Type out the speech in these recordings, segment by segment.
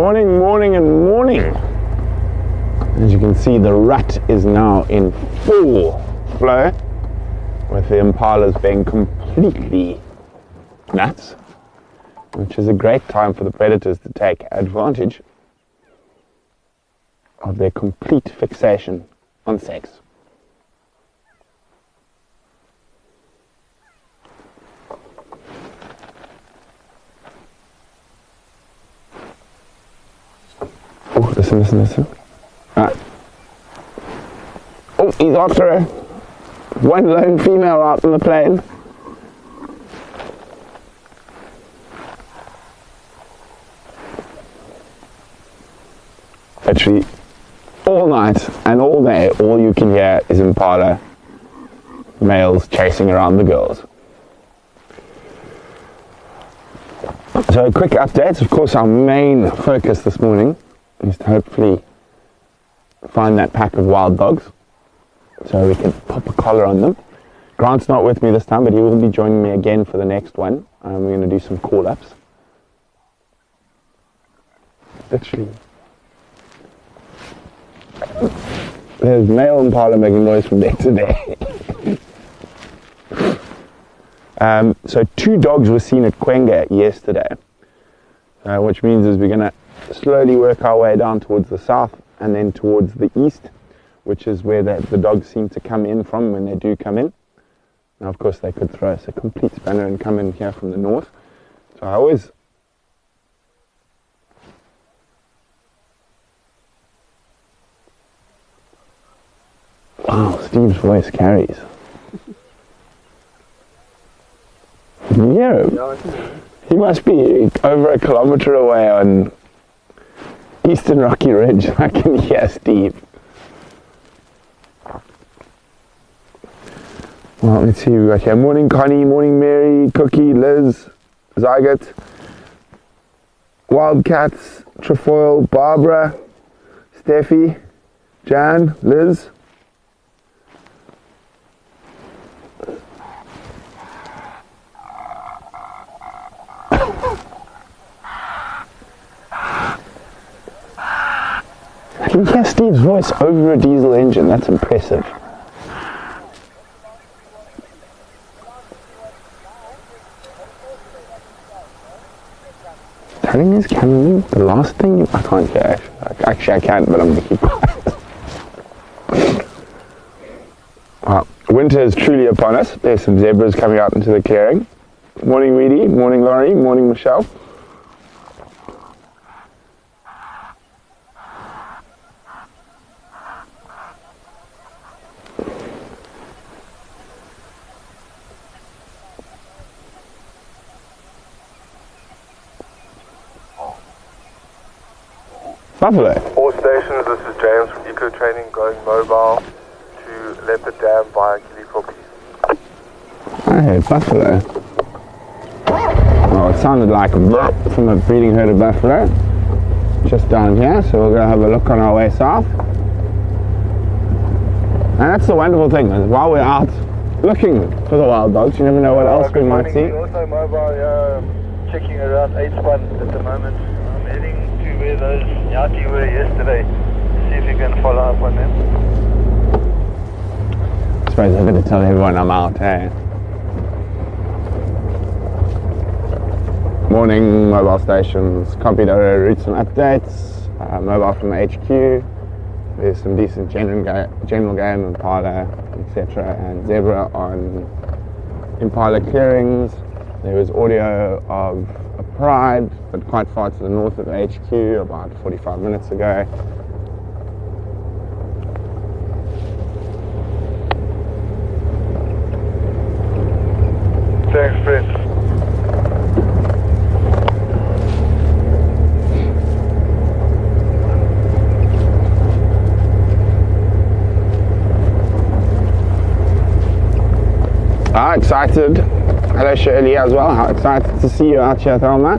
Morning, morning, and morning. As you can see, the rut is now in full flow, with the impalas being completely nuts, which is a great time for the predators to take advantage of their complete fixation on sex. Oh, listen. Right. Oh, he's after one lone female out in the plain. Actually, all night and all day, all you can hear is impala males chasing around the girls. So, quick updates. Of course, our main focus this morning is to hopefully find that pack of wild dogs so we can pop a collar on them. Grant's not with me this time, but he will be joining me again for the next one. We're going to do some call-ups. Literally. There's male impala making noise from day to day. So 2 dogs were seen at Quenga yesterday, which means is we're going to slowly work our way down towards the south and then towards the east, which is where the dogs seem to come in from when they do come in. Now, of course, they could throw us a complete spanner and come in here from the north. So I always... Wow, Steve's voice carries. Can you hear him? Yeah, he must be over a kilometre away on Eastern Rocky Ridge. I can hear Steve. Well, let's see who we got here. Morning Connie, morning Mary, Cookie, Liz, Zygot, Wildcats, Trefoil, Barbara, Steffi, Jan, Liz. I can hear Steve's voice over a diesel engine. That's impressive. Turning his camera, the last thing I can't hear. Actually, I can, but I'm going to keep quiet. Wow. Winter is truly upon us. There's some zebras coming out into the clearing. Morning, Weedy. Morning, Laurie. Morning, Michelle. Buffalo. All stations, this is James from EcoTraining, going mobile to Leopard Dam via Kilipo. I heard buffalo. Oh, it sounded like a blip from a breeding herd of buffalo just down here, so we'll go have a look on our way south. And that's the wonderful thing, is while we're out looking for the wild dogs, you never know what else we might see. Also mobile, checking around 8 spots at the moment. I'm heading to where those Yati were yesterday. See if you can follow up on them. I suppose I better tell everyone I'm out, eh? Morning, mobile stations, copied our routes and updates. Mobile from the HQ. There's some decent general game, impala, etc. and zebra on impala clearings. There was audio of a pride, but quite far to the north of the HQ, about 45 minutes ago. Thanks, Prince. Excited. Hello Shirley as well. How excited to see you out here, Thelma.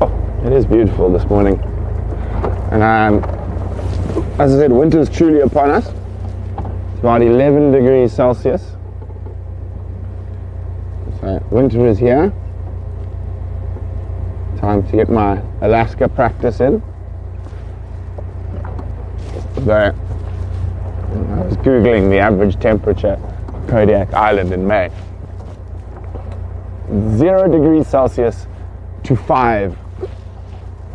Oh, it is beautiful this morning. And as I said, winter is truly upon us. It's about 11 degrees Celsius. So winter is here. Time to get my Alaska practice in. Though I was googling the average temperature of Kodiak Island in May. 0 degrees Celsius to 5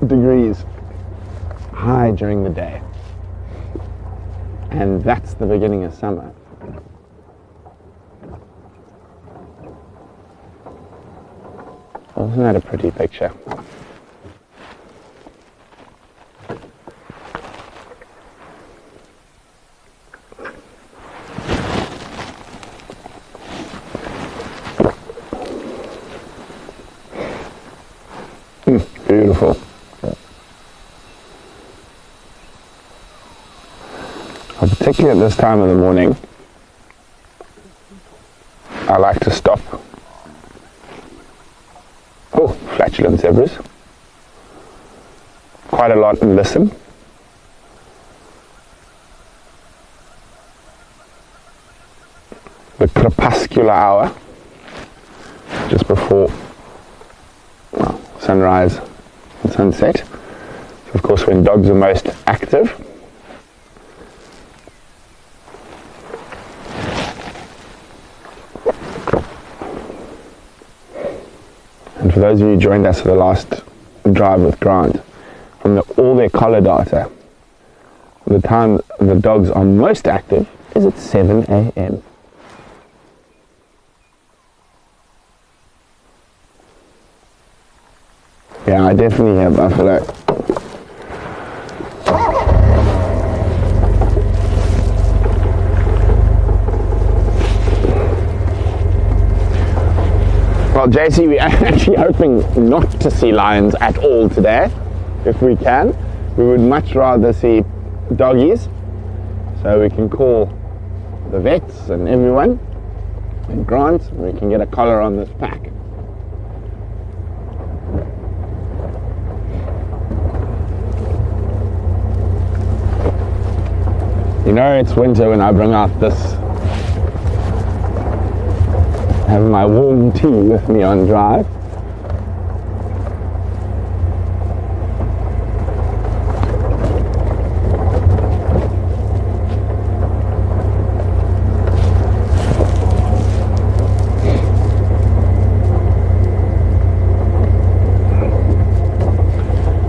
degrees high during the day. And that's the beginning of summer. Wasn't that a pretty picture? Beautiful. Particularly at this time of the morning, I like to stop. Oh, flatulent zebras. Quite a lot, and listen. The crepuscular hour, just before sunrise and sunset. So of course when dogs are most active. And for those of you who joined us for the last drive with Grant, from all their collar data, the time the dogs are most active is at 7 a.m. Yeah, I definitely hear buffalo. Well, JC, we're actually hoping not to see lions at all today, if we can. We would much rather see doggies, so we can call the vets and everyone, and Grant, and we can get a collar on this pack. You know it's winter when I bring out this, have my warm tea with me on drive.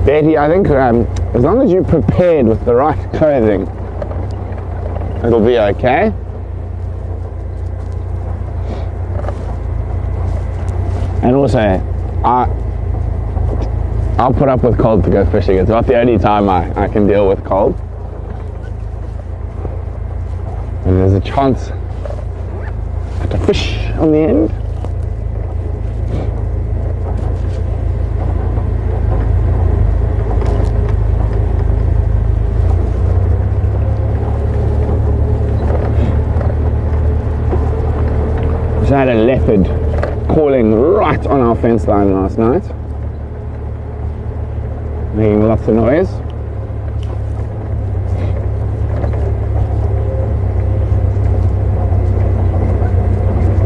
Betty, I think as long as you're prepared with the right clothing, it'll be okay. And also, I'll put up with cold to go fishing. It's not the only time I can deal with cold. And there's a chance at a fish on the end. I had a leopard calling right on our fence line last night, making lots of noise.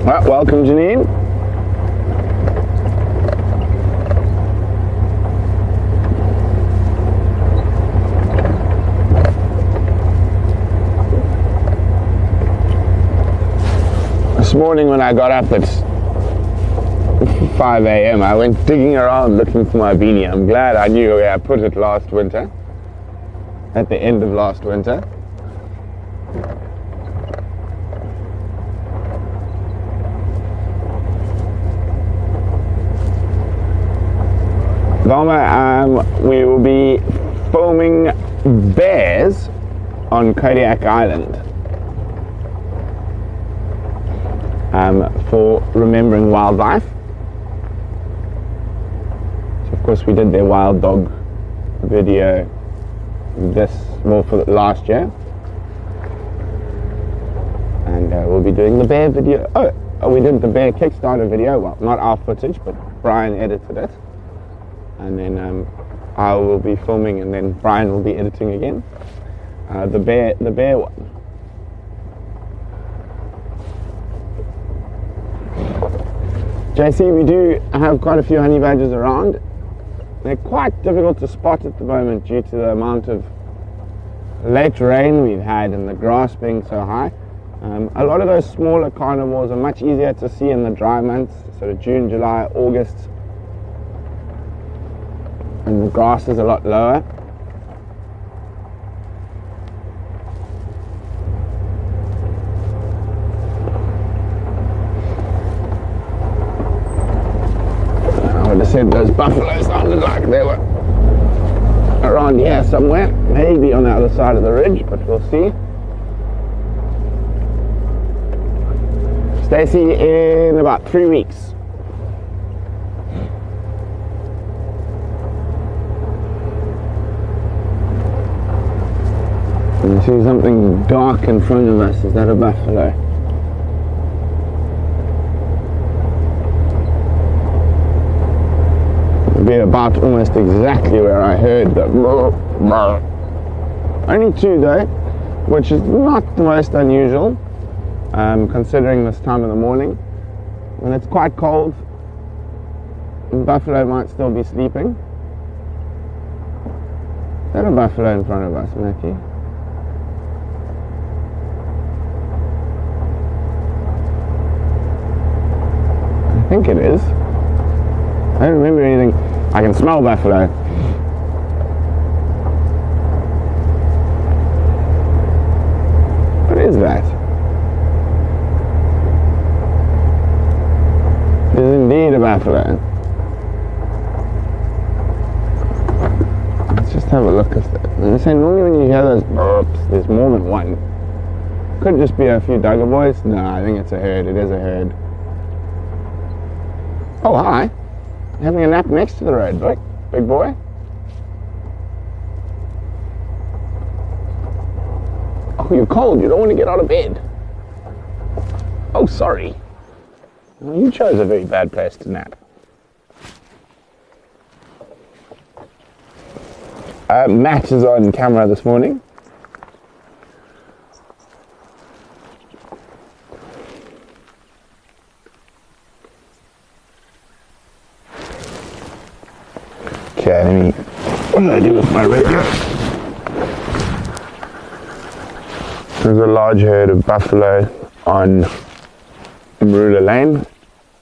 Well, welcome, Janine. This morning when I got up at 5 a.m. I went digging around looking for my beanie. I'm glad I knew where I put it last winter, at the end of last winter. Velma, we will be filming bears on Kodiak Island. For remembering wildlife. So of course we did their wild dog video for last year, and we'll be doing the bear video. Oh, we did the bear Kickstarter video. Well, not our footage, but Brian edited it, and then I will be filming, and then Brian will be editing again. The bear one. JC, we do have quite a few honey badgers around. They're quite difficult to spot at the moment due to the amount of late rain we've had and the grass being so high. A lot of those smaller carnivores are much easier to see in the dry months, sort of June, July, August, and the grass is a lot lower. I would have said those buffaloes sounded like they were around here somewhere, maybe on the other side of the ridge, but we'll see. Stacy, in about 3 weeks. You see something dark in front of us. Is that a buffalo? It'll be about almost exactly where I heard the only 2 though, which is not the most unusual. Considering this time of the morning when it's quite cold, the buffalo might still be sleeping. Is that a buffalo in front of us, Mackie? I think it is. I don't remember anything. I can smell buffalo. What is that? It is indeed a buffalo. Let's just have a look at that. I'm saying normally when you hear those burps, there's more than one. Could just be a few Duggar boys. No, I think it's a herd. It is a herd. Oh, hi. Having a nap next to the road, look. Big boy. Oh, you're cold. You don't want to get out of bed. Oh, sorry. Well, you chose a very bad place to nap. Matt is on camera this morning. Okay, what do I do with my radio? There's a large herd of buffalo on Marula Lane,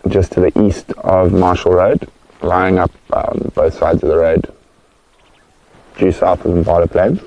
just to the east of Marshall Road, lying up on both sides of the road, due south of the Mvada Plains.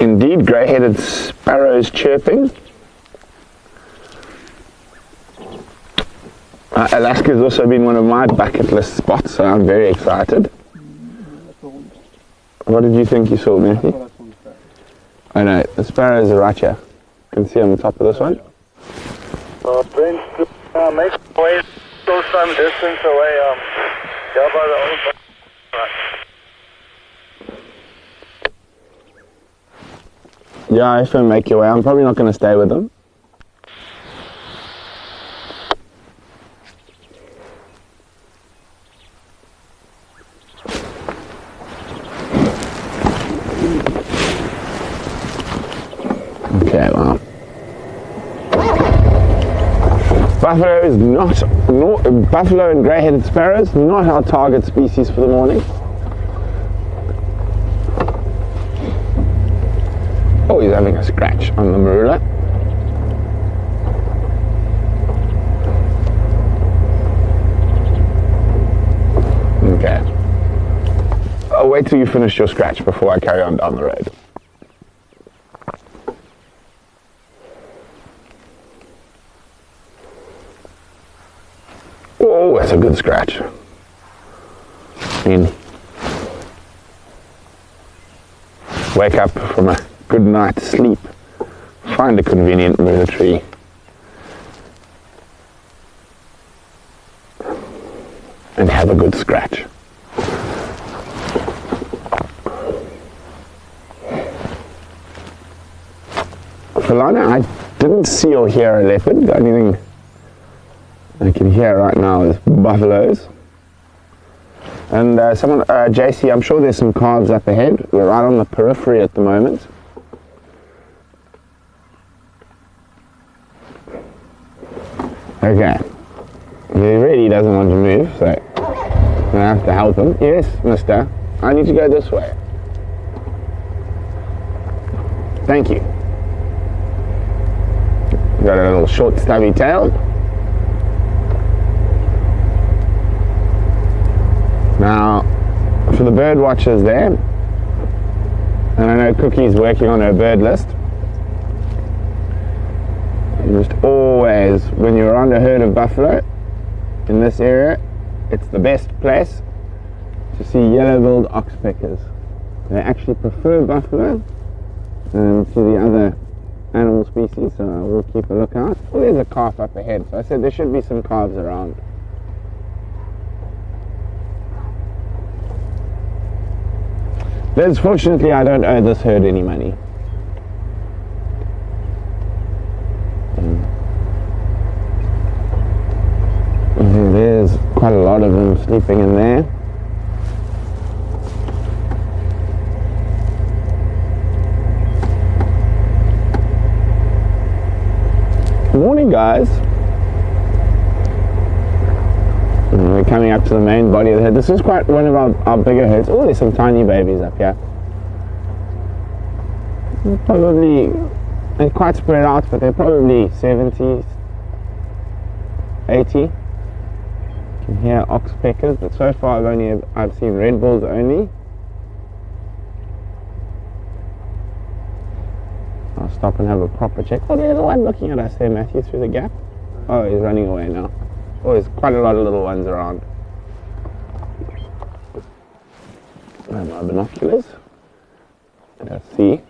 Indeed, grey-headed sparrows chirping. Alaska's also been one of my bucket list spots, so I'm very excited. What did you think you saw, Matthew? I know, the sparrows are right here. You can see on the top of this one. Make way still some distance away, yeah, by the old. Yeah, if I make your way, I'm probably not going to stay with them. Okay, well. Buffalo is not, buffalo and grey-headed sparrows, not our target species for the morning. Oh, he's having a scratch on the marula. Okay. I'll wait till you finish your scratch before I carry on down the road. good scratch. And wake up from a good night's sleep, find a convenient murder tree, and have a good scratch. Falana, I didn't see or hear a leopard. The only thing I can hear right now is buffaloes. And JC, I'm sure there's some calves up ahead. We're right on the periphery at the moment. Okay. He really doesn't want to move, so I'm going to have to help him. Yes, mister. I need to go this way. Thank you. Got a little short stubby tail. Now, for the bird watchers there, and I know Cookie's working on her bird list, you just always, when you're around a herd of buffalo in this area, it's the best place to see yellow-billed oxpeckers. They actually prefer buffalo to the other animal species, so I will keep a lookout. Oh, there's a calf up ahead, so I said there should be some calves around. Liz, fortunately I don't owe this herd any money. There's quite a lot of them sleeping in there. Good morning, guys. We're coming up to the main body of the herd. This is quite one of our bigger herds. Oh, there's some tiny babies up here. Probably, they're quite spread out, but they're probably 70, 80. You can hear oxpeckers, but so far I've seen red bulls only. I'll stop and have a proper check. Oh, there's one looking at us there, Matthew, through the gap. Oh, he's running away now. Oh, there's quite a lot of little ones around. And my binoculars. Let's see.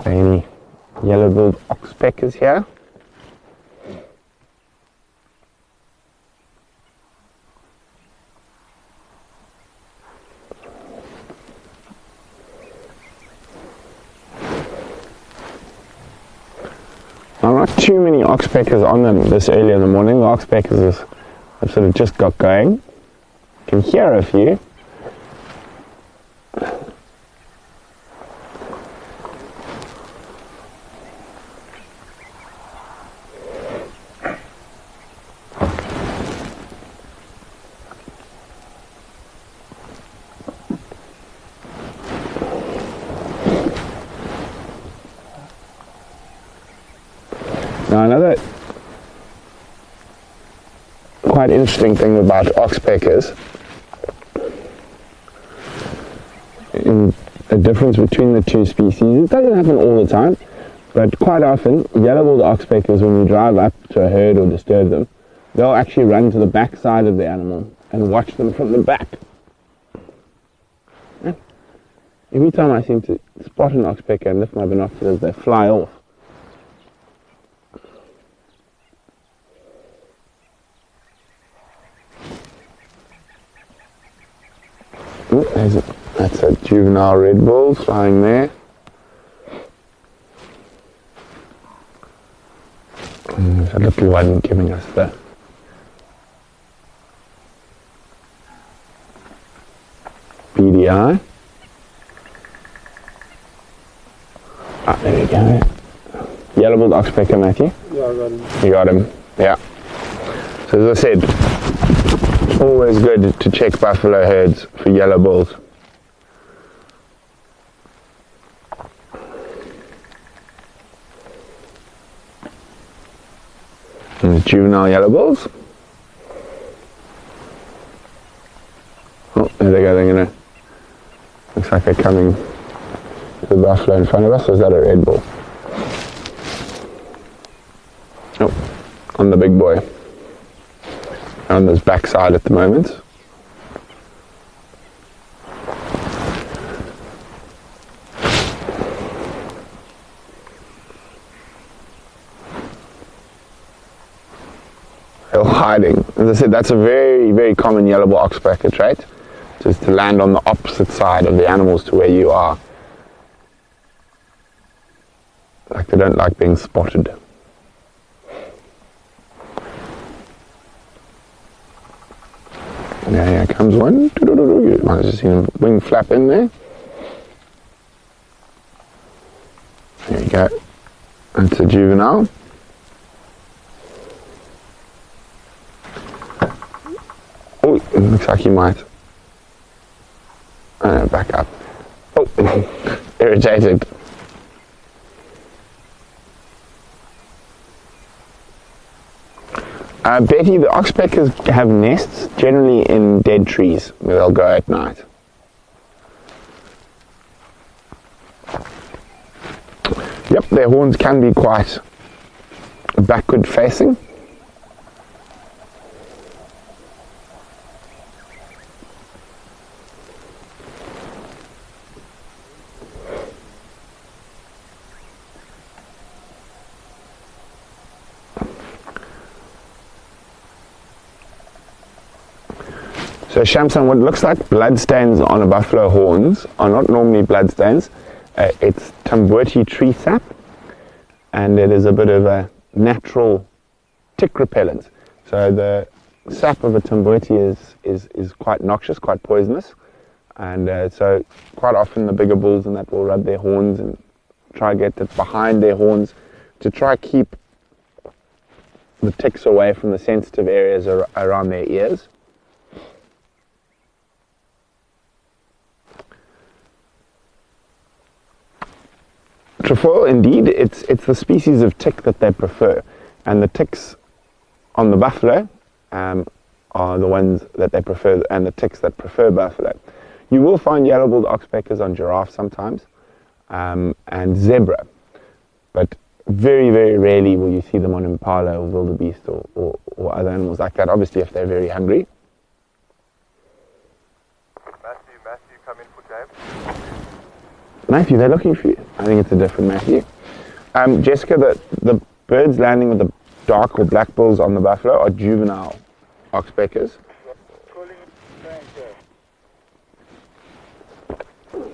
Any yellow-billed oxpeckers here? Not too many oxpeckers on them this early in the morning. The oxpeckers have sort of just got going. You can hear a few. Now another quite interesting thing about oxpeckers, in the difference between the two species, it doesn't happen all the time, but quite often yellow-billed oxpeckers, when you drive up to a herd or disturb them, they'll actually run to the back side of the animal and watch them from the back. Every time I seem to spot an oxpecker and lift my binoculars, they fly off. That's a juvenile red bull flying there. And there's a little one giving us the BDI. Ah, there we go. Yellow-billed oxpecker, Matthew? Yeah, I got him. You got him, yeah. So as I said, it's always good to check buffalo herds for yellow bulls. And the juvenile yellow bulls. Oh, there they go, they're gonna, looks like they're coming to the buffalo in front of us, or is that a red bull? Oh, on the big boy. around this backside at the moment. They're hiding. As I said, that's a very, very common yellow ball oxpecker trait, just to land on the opposite side of the animals to where you are. Like they don't like being spotted. Now here comes one. You might have just seen a wing flap in there. There you go. That's a juvenile. Oh, it looks like he might. Back up. Oh, irritated. Betty, the oxpeckers have nests generally in dead trees where they'll go at night. Yep, their horns can be quite backward facing. So Shamsan, what looks like bloodstains on a buffalo horns are not normally bloodstains. It's Tumbuti tree sap, and it is a bit of a natural tick repellent. So the sap of a Tumbuti is quite noxious, quite poisonous, and so quite often the bigger bulls and that will rub their horns and try to get it behind their horns to try keep the ticks away from the sensitive areas around their ears. Trefoil, indeed, it's the species of tick that they prefer, and the ticks on the buffalo are the ones that they prefer, and the ticks that prefer buffalo. You will find yellow-billed oxpeckers on giraffe sometimes, and zebra, but very, very rarely will you see them on impala or wildebeest or other animals like that, obviously if they're very hungry. Matthew, come in for James. Matthew, they're looking for you. I think it's a different Matthew. Jessica, the birds landing with the dark or black bills on the buffalo are juvenile oxpeckers. Calling Frank here. Please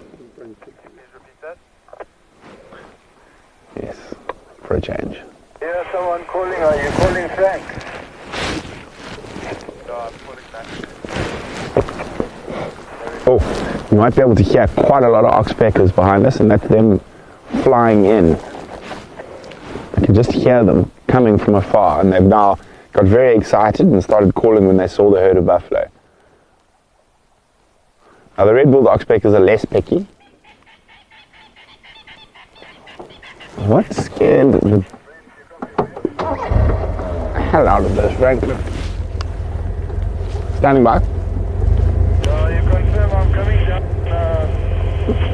repeat that. Yes, for a change. Yeah, someone calling. Are you calling Frank? No, I'm calling Matthew. Oh, you might be able to hear quite a lot of oxpeckers behind us, and that's them flying in. You can just hear them coming from afar, and they've now got very excited and started calling when they saw the herd of buffalo. Now the red-billed oxpeckers are less picky. What scared the hell out of this, Frank? Standing by. You confirm I'm coming down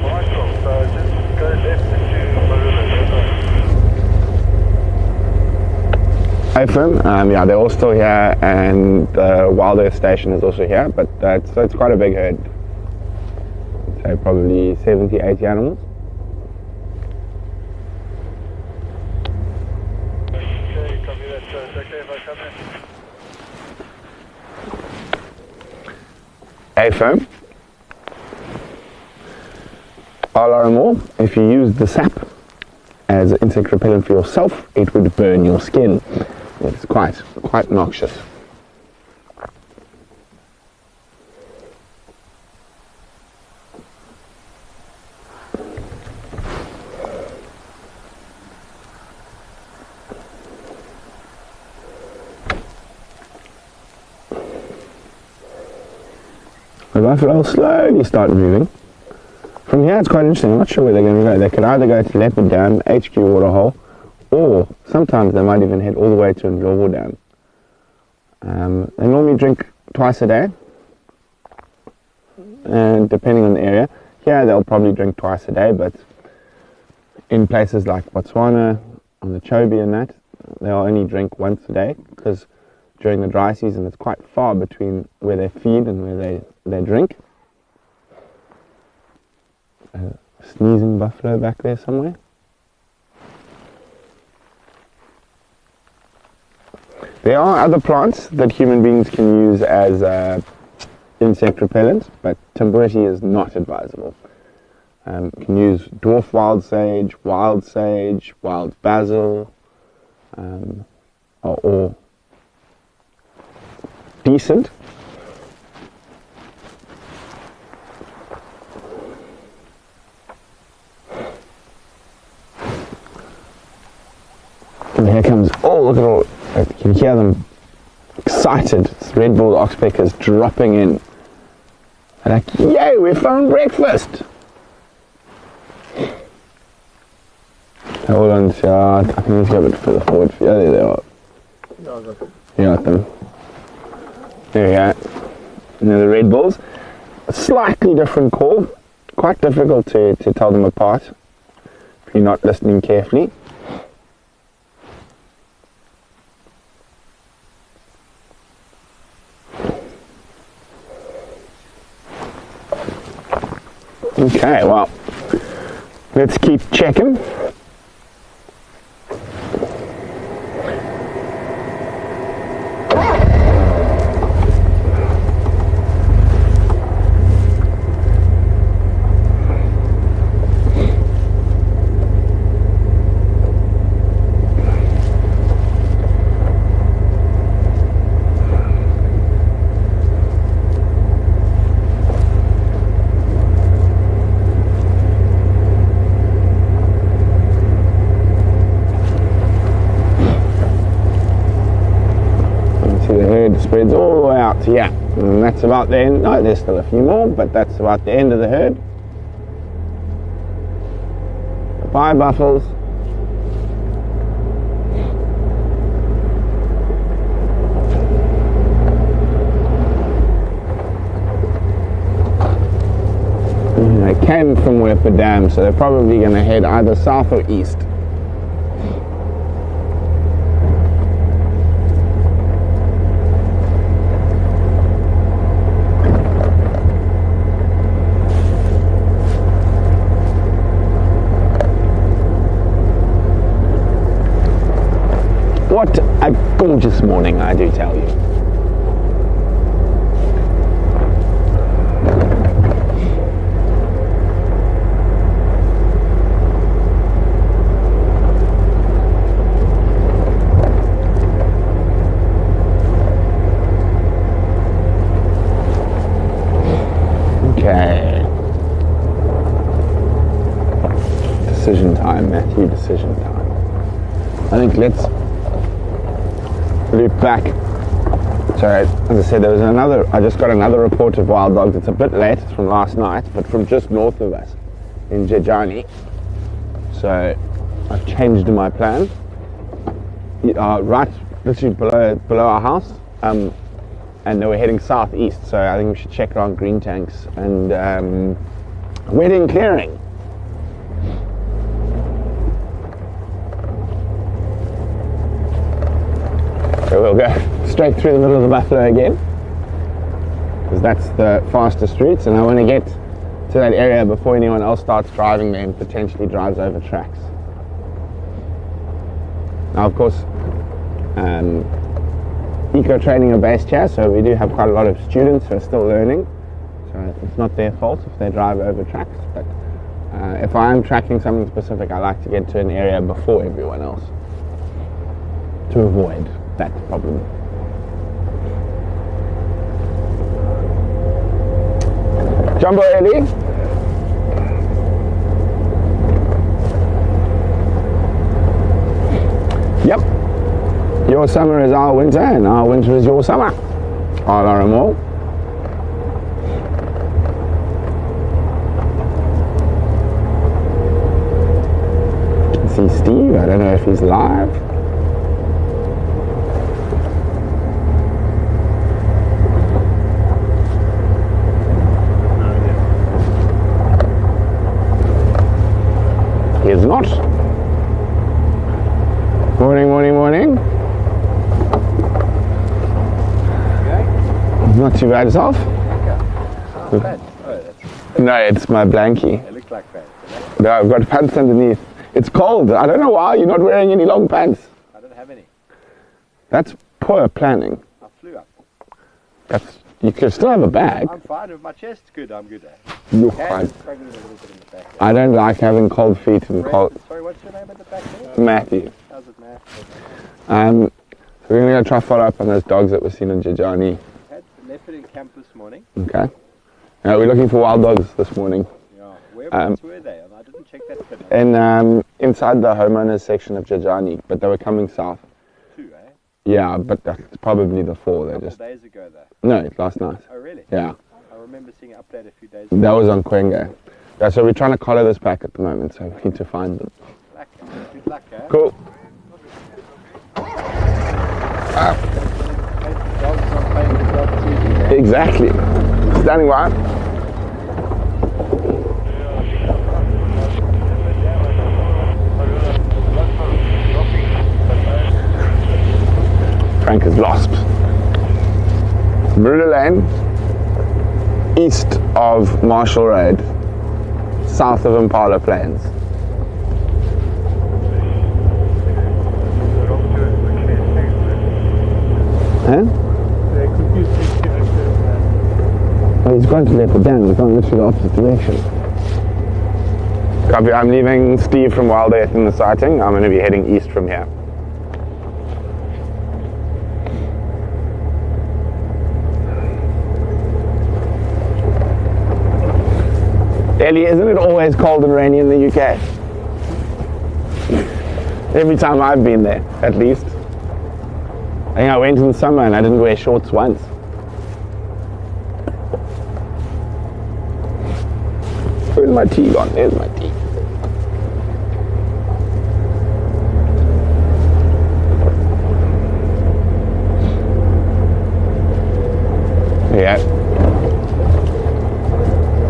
Michael, so just go left into Balule. Affirm, yeah, they're all still here, and the Wild Earth Station is also here, but it's quite a big herd. I'd say probably 70, 80 animals. Okay, copy that, so it's okay if I come in? Affirm. Alarm, if you use the sap as insect repellent for yourself, it would burn your skin. It's quite noxious. The buffalo slowly start moving. From here it's quite interesting. I'm not sure where they're going to go. They could either go to Leopard Dam, HQ Waterhole, or sometimes they might even head all the way to Ndlovu Dam. They normally drink twice a day, and depending on the area. Here they'll probably drink twice a day, but in places like Botswana, on the Chobe and that, they'll only drink once a day, because during the dry season. It's quite far between where they feed and where they drink. A sneezing buffalo back there somewhere. There are other plants that human beings can use as insect repellent, but timbuti is not advisable. You can use dwarf wild sage, wild basil, or decent. And here comes, oh, look at all, you can hear them excited. This red-billed oxpeckers dropping in. They're like, yay, we found breakfast! Hold on, I think let's go a bit further forward. Yeah, there they are. You got them. There we go. And they're the red bulls. A slightly different call. Quite difficult to tell them apart if you're not listening carefully. Okay, well, let's keep checking. Spreads all the way out to here, and that's about the end. No, there's still a few more, but that's about the end of the herd. Bye, buffaloes. They came from Wepa Dam, so they're probably going to head either south or east. What a gorgeous morning, I do tell you. Okay. Decision time, Matthew, decision time. I think let's loop back. So as I said, there was I just got another report of wild dogs. It's a bit late, it's from last night, but from just north of us in Jejani. So I've changed my plan. Right literally below our house, and they were heading southeast, so I think we should check around green tanks and wedding clearing. So we'll go straight through the middle of the buffalo again, because that's the fastest route, and I want to get to that area before anyone else starts driving there and potentially drives over tracks. Now, of course, EcoTraining are based here, so we do have quite a lot of students who are still learning, so it's not their fault if they drive over tracks, but if I am tracking something specific, I like to get to an area before everyone else to avoid that problem. Jumbo early. Yep. Your summer is our winter, and our winter is your summer. All are more. See Steve, I don't know if he's live. He is not. Morning, morning, morning. too bad yourself? Oh, pants. Oh, that's... No, it's my blankie. They look like pants. No, I've got pants underneath. It's cold. I don't know why you're not wearing any long pants. I don't have any. That's poor planning. I flew up. You can still have a bag. I'm fine. If my chest's good, I'm good. You're Hands fine. struggling a little bit in the back. I don't like having cold feet and cold. Sorry, what's your name at the back there? Matthew. How's it, Matt? So we're going to try follow up on those dogs that were seen in Jajani. Had the leopard in camp this morning. Okay. Now we're looking for wild dogs this morning. Yeah. Whereabouts were they? And I didn't check that pin. And inside the homeowners section of Jajani, but they were coming south. 2, eh? Yeah, but that's probably the 4. They A couple just days ago, though. no, last night. Oh, really? Yeah, I remember seeing an update a few days ago. that was on Quenga. Yeah, so we're trying to collar this pack at the moment, so we need to find them. Good luck, eh? Cool. Dogs not paying the dog too, eh? Exactly. Standing by. Frank is lost. Balule Lane, east of Marshall Road, south of Impala Plains. Huh? Oh, he's going to leopard down. He's going literally the opposite direction. Copy. I'm leaving Steve from Wild Earth in the sighting. I'm going to be heading east from here. Ellie, isn't it always cold and rainy in the UK? Every time I've been there, at least. I think I went in the summer and I didn't wear shorts once. Where's my tea gone? There's my tea. Yeah.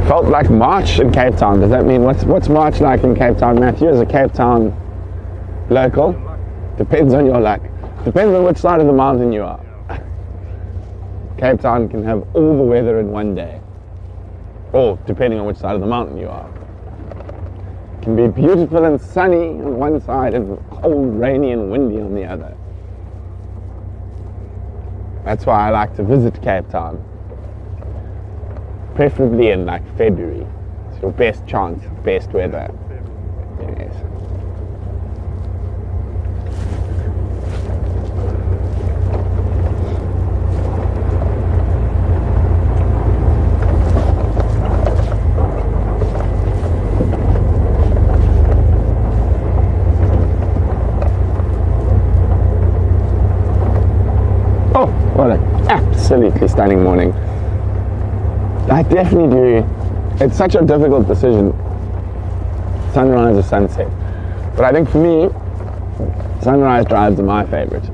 Felt like March in Cape Town. Does that mean what's March like in Cape Town, Matthew? As a Cape Town local? Depends on your luck. Depends on which side of the mountain you are. Cape Town can have all the weather in one day. Or depending on which side of the mountain you are. It can be beautiful and sunny on one side and cold, rainy and windy on the other. That's why I like to visit Cape Town. Preferably in like February. It's your best chance, best weather. Yes. Oh, what an absolutely stunning morning. I definitely do. It's such a difficult decision, sunrise or sunset. But I think for me, sunrise drives are my favorite.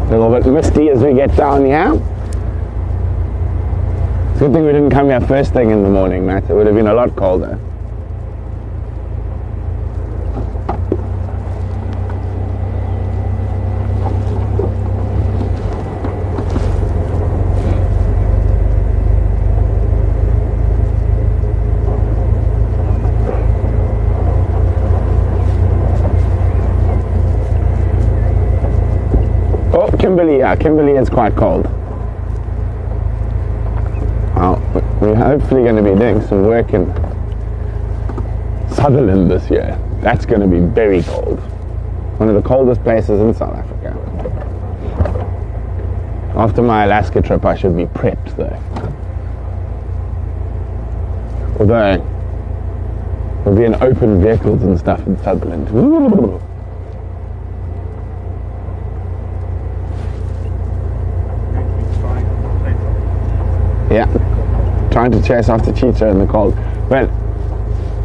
A little bit misty as we get down here. It's a good thing we didn't come here first thing in the morning, Matt. It would have been a lot colder. Kimberley, yeah, Kimberley is quite cold. Well, we're hopefully going to be doing some work in Sutherland this year. That's going to be very cold. One of the coldest places in South Africa. After my Alaska trip, I should be prepped though. Although, we'll be in open vehicles and stuff in Sutherland. Ooh. Yeah, trying to chase after cheetah in the cold. But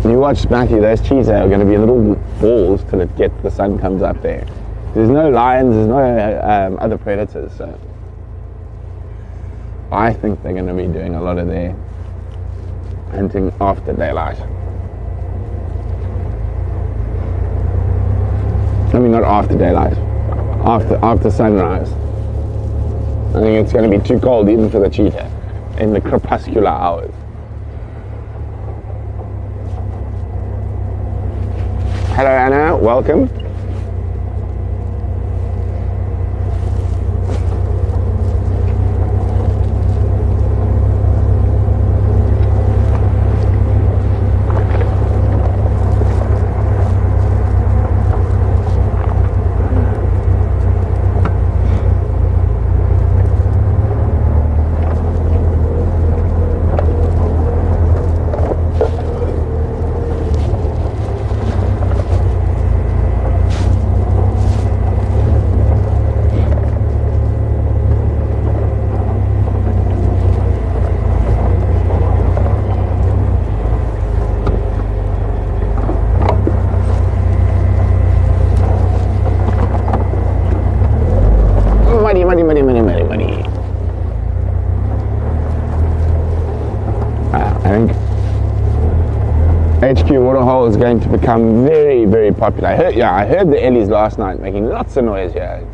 you watch Matthew, those cheetah are going to be little balls till the sun comes up there. There's no lions, there's no other predators, so I think they're going to be doing a lot of their hunting after daylight. I mean, not after daylight, after sunrise. I think it's going to be too cold even for the cheetah in the crepuscular hours. Hello Anna, welcome. Money. I think HQ Waterhole is going to become very, very popular. I heard the Ellies last night making lots of noise here.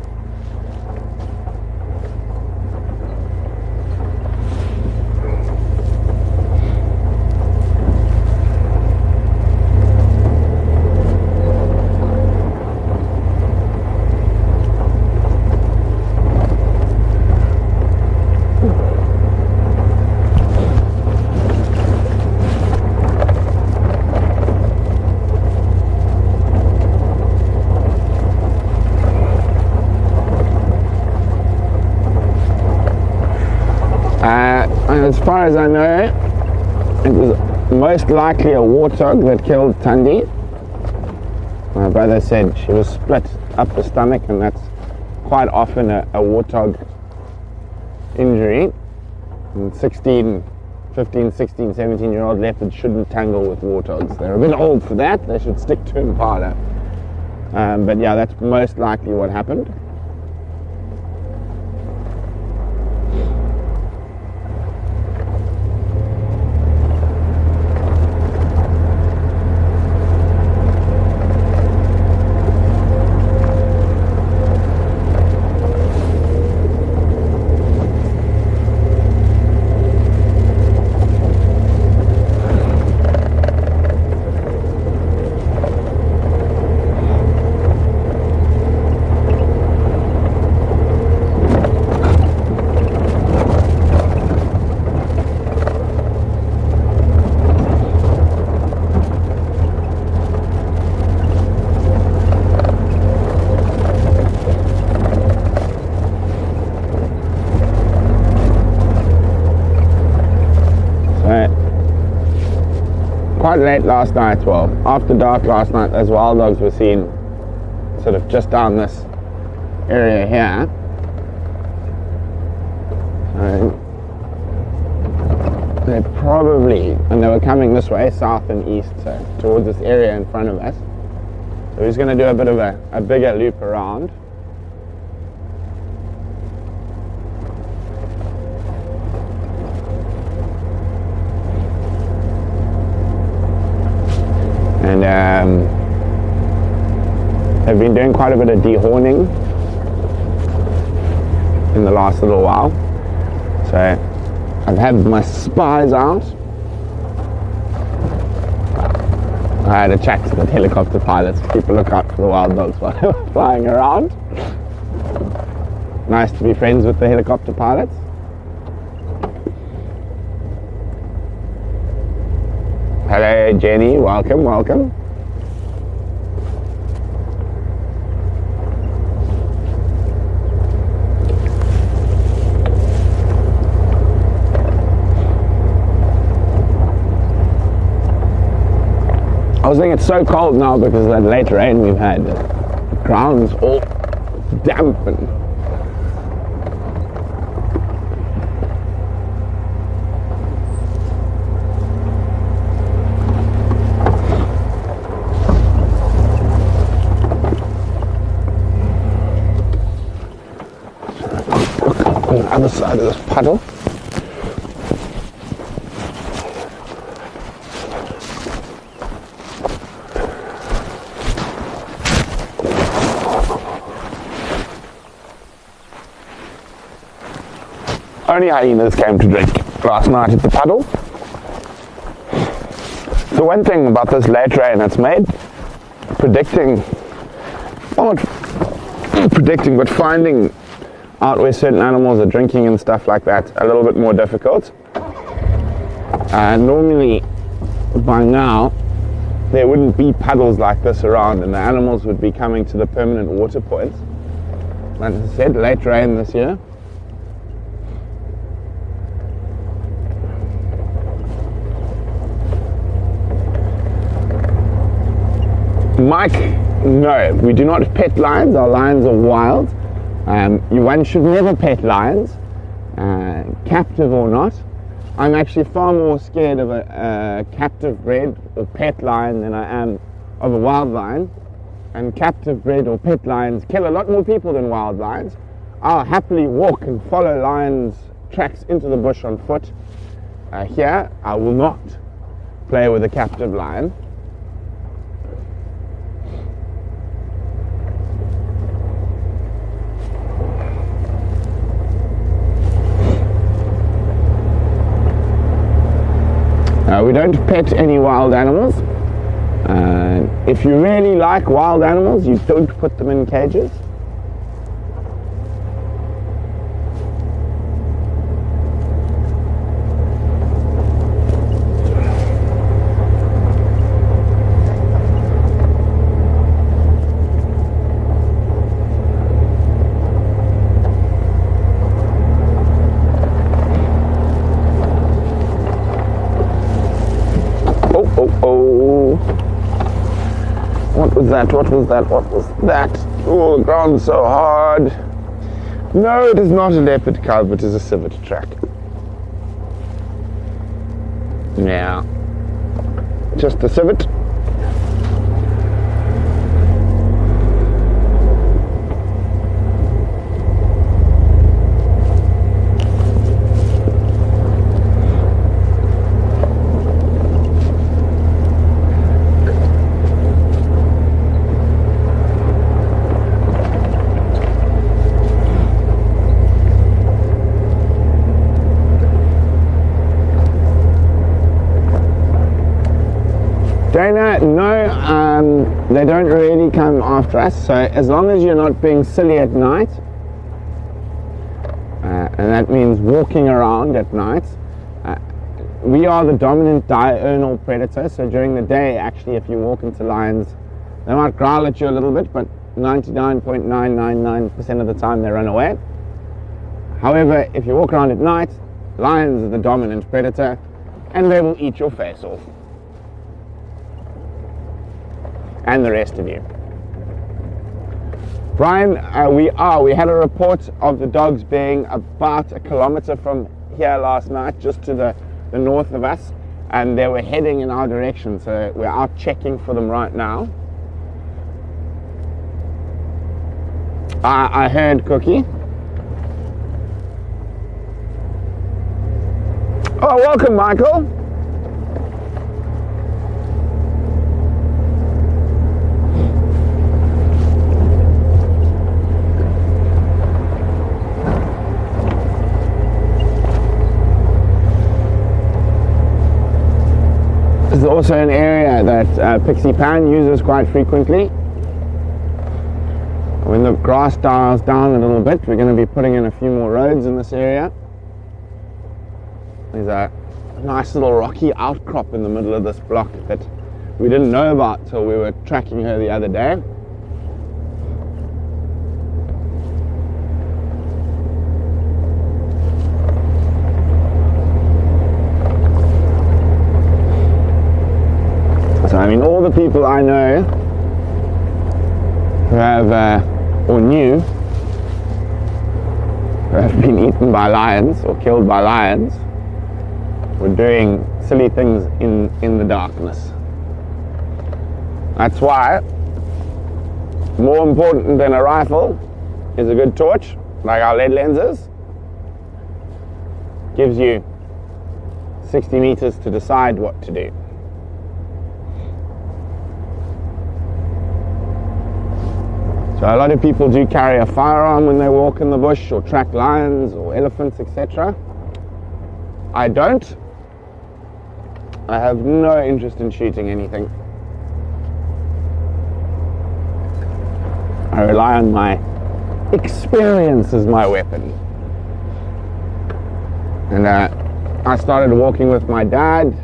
As far as I know, it was most likely a warthog that killed Tundi. My brother said she was split up the stomach, and that's quite often a warthog injury. And 15, 16, 17-year-old leopards shouldn't tangle with warthogs. They're a bit old for that. They should stick to impala. But yeah, that's most likely what happened. Quite late last night, well, after dark last night, those wild dogs were seen sort of just down this area here. So they probably, and they were coming this way, south and east, so towards this area in front of us. So he's going to do a bit of a bigger loop around. And they've been doing quite a bit of dehorning in the last little while. So I've had my spies out. I had a chat to the helicopter pilots to keep a lookout for the wild dogs while they were flying around. Nice to be friends with the helicopter pilots. Hello Jenny, welcome, welcome. I was thinking it's so cold now because of that late rain we've had. The ground's all damp and other side of this puddle. Only hyenas came to drink last night at the puddle. The one thing about this late rain, it's made predicting, well, not predicting, but finding out where certain animals are drinking and stuff like that a little bit more difficult. Normally, by now, there wouldn't be puddles like this around and the animals would be coming to the permanent water points. Like I said, late rain this year. Mike, no, we do not pet lions. Our lions are wild. One should never pet lions, captive or not. I'm actually far more scared of a captive bred or pet lion than I am of a wild lion. And captive bred or pet lions kill a lot more people than wild lions. I'll happily walk and follow lions' tracks into the bush on foot. Here, I will not play with a captive lion. We don't pet any wild animals. If you really like wild animals, you don't put them in cages. What was that? Oh, the ground's so hard. No, it is not a leopard cub, it is a civet track. Yeah, just a civet. Dana, no, they don't really come after us, so as long as you're not being silly at night, and that means walking around at night, we are the dominant diurnal predator, so during the day, actually, if you walk into lions, they might growl at you a little bit, but 99.999% of the time they run away. However, if you walk around at night, lions are the dominant predator, and they will eat your face off. And the rest of you. Brian, we had a report of the dogs being about 1 kilometer from here last night, just to the north of us, and they were heading in our direction, so we're out checking for them right now. I heard Cookie. Oh, welcome, Michael. This is also an area that Pixie Pan uses quite frequently. When the grass dies down a little bit, we're going to be putting in a few more roads in this area. There's a nice little rocky outcrop in the middle of this block that we didn't know about till we were tracking her the other day. So I mean, all the people I know who have, or knew, who have been eaten by lions or killed by lions, were doing silly things in the darkness. That's why more important than a rifle is a good torch, like our lead lenses, gives you 60 meters to decide what to do. So a lot of people do carry a firearm when they walk in the bush or track lions or elephants, etc. I don't. I have no interest in shooting anything. I rely on my experience as my weapon. And I started walking with my dad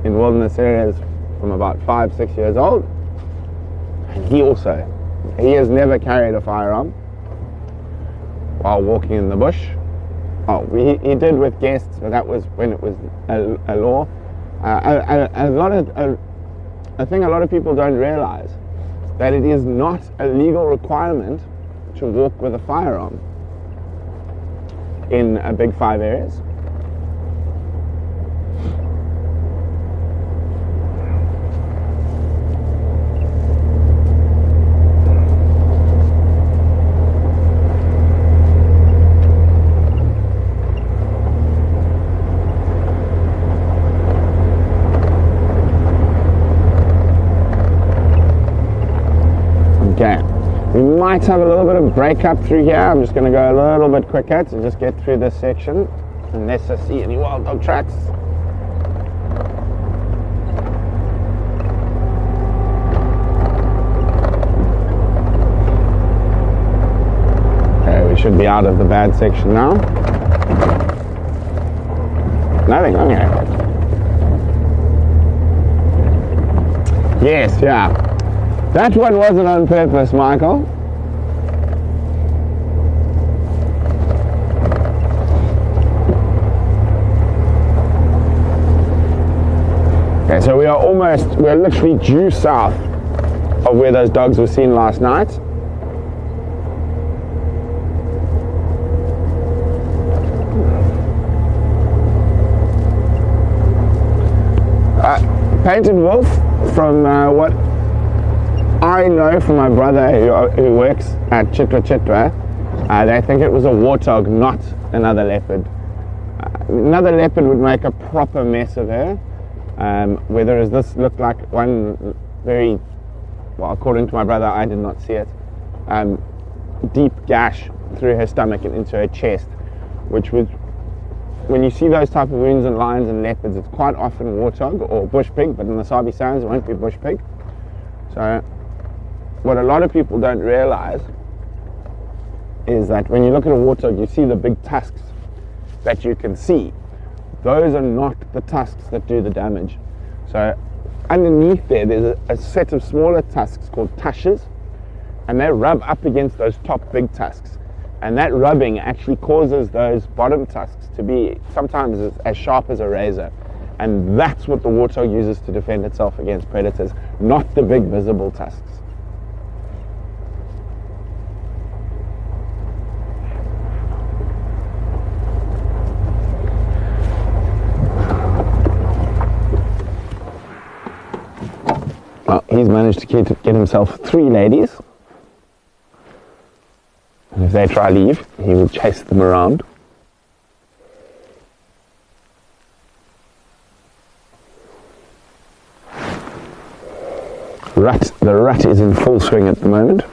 in wilderness areas from about 5-6 years old. And he has never carried a firearm while walking in the bush. Oh, he did with guests, but that was when it was a law. I think a lot of people don't realize that it is not a legal requirement to walk with a firearm in big 5 areas. We might have a little bit of breakup through here. I'm just going to go a little bit quicker to just get through this section, unless I see any wild dog tracks. Okay, we should be out of the bad section now. Nothing, okay. Yes, yeah. That one wasn't on purpose, Michael. Okay, so we're literally due south of where those dogs were seen last night. Painted wolf, from what I know from my brother who works at Chitwa, they think it was a warthog, not another leopard. Another leopard would make a proper mess of her. Whether this looked like one very, well, according to my brother, I did not see it, deep gash through her stomach and into her chest, which was, when you see those type of wounds in lions and leopards, it's quite often warthog or bush pig, but in the Sabi Sounds it won't be bush pig. So what a lot of people don't realize is that when you look at a warthog, you see the big tusks that you can see. Those are not the tusks that do the damage. So underneath there's a set of smaller tusks called tushes, and they rub up against those top big tusks. And that rubbing actually causes those bottom tusks to be sometimes as sharp as a razor. And that's what the warthog uses to defend itself against predators, not the big visible tusks. Well, he's managed to get himself 3 ladies. And if they try to leave, he will chase them around. The rut is in full swing at the moment.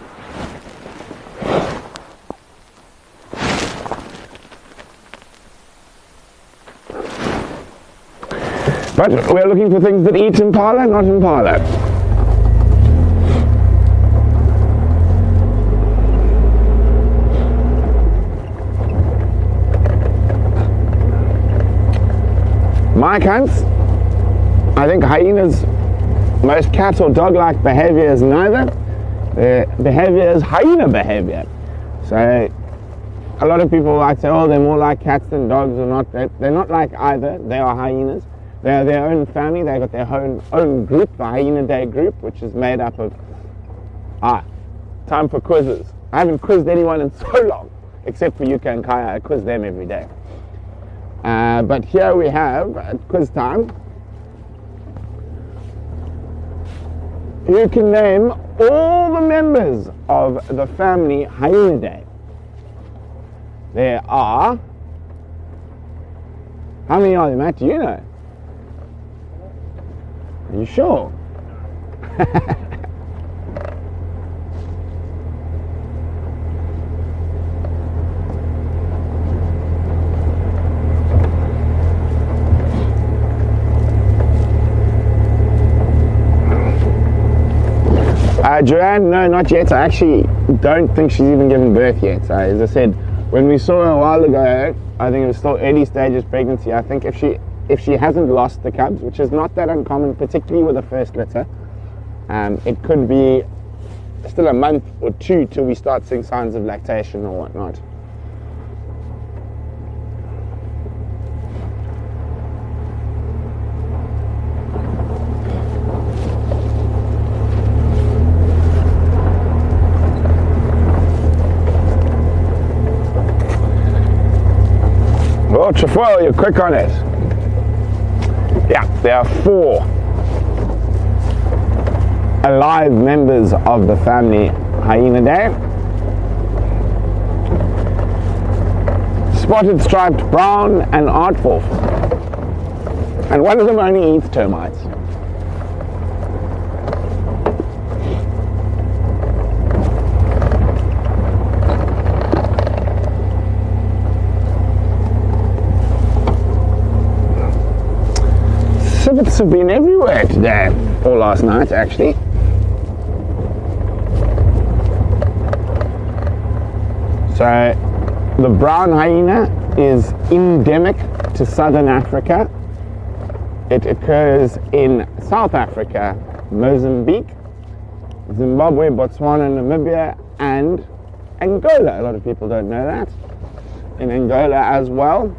But we're looking for things that eat impala, not impala. My cunts, I think hyenas, most cat or dog-like behavior is neither. Their behavior is hyena behavior. So a lot of people like to say, oh, they're more like cats than dogs, or not. They're not like either. They are hyenas. They are their own family. They've got their own group, the Hyena Day group, which is made up of, time for quizzes. I haven't quizzed anyone in so long, except for Yuka and Kaya. I quiz them every day. But here we have, at quiz time, you can name all the members of the family Hyena Day. There are How many are there, Matt? Do you know? Are you sure? Joanne, no, not yet. I actually don't think she's even given birth yet. As I said, when we saw her a while ago, I think it was still early stages pregnancy. I think if she hasn't lost the cubs, which is not that uncommon, particularly with the first litter, it could be still a month or two till we start seeing signs of lactation or whatnot. Well, Trefoil, you're quick on it. Yeah, there are 4 alive members of the family Hyenidae. Spotted, striped, brown, and artful. And one of them only eats termites. Civets have been everywhere today, or last night actually. So the brown hyena is endemic to southern Africa. It occurs in South Africa, Mozambique, Zimbabwe, Botswana, Namibia, and Angola. A lot of people don't know that. In Angola as well.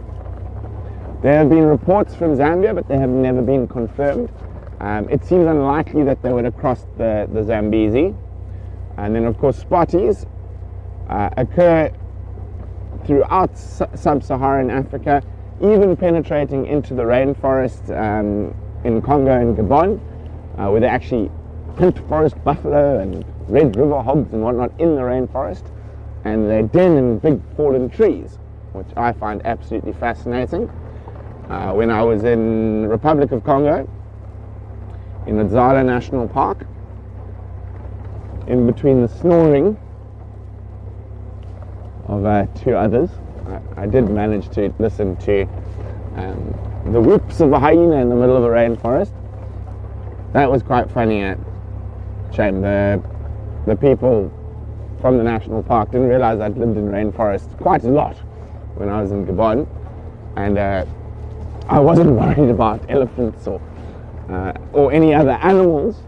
There have been reports from Zambia, but they have never been confirmed. It seems unlikely that they would have crossed the Zambezi. And then, of course, spotties occur throughout sub-Saharan Africa, even penetrating into the rainforest in Congo and Gabon, where they actually hunt forest buffalo and red river hogs and whatnot in the rainforest. And they den in big fallen trees, which I find absolutely fascinating. When I was in Republic of Congo, in Adzala National Park, in between the snoring of 2 others, I did manage to listen to the whoops of a hyena in the middle of a rainforest. That was quite funny. Shame the people from the national park didn't realize I'd lived in rainforests quite a lot when I was in Gabon, and I wasn't worried about elephants or any other animals.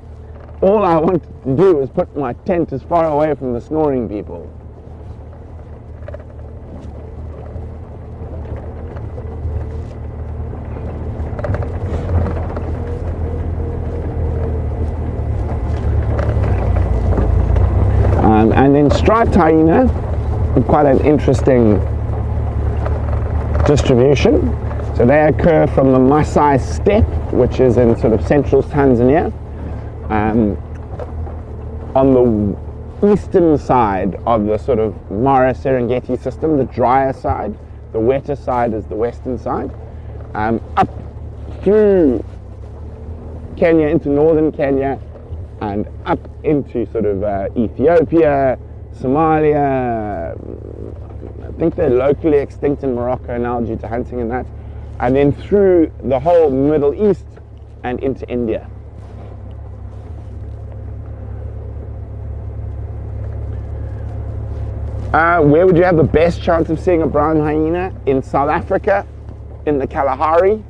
All I wanted to do was put my tent as far away from the snoring people. And then striped hyena, quite an interesting distribution. So they occur from the Masai steppe, which is in sort of central Tanzania, on the eastern side of the sort of Mara Serengeti system, the drier side. The wetter side is the western side, up through Kenya into northern Kenya, and up into sort of Ethiopia, Somalia. I think they're locally extinct in Morocco now due to hunting and that. And then through the whole Middle East and into India. Where would you have the best chance of seeing a brown hyena? In South Africa, in the Kalahari.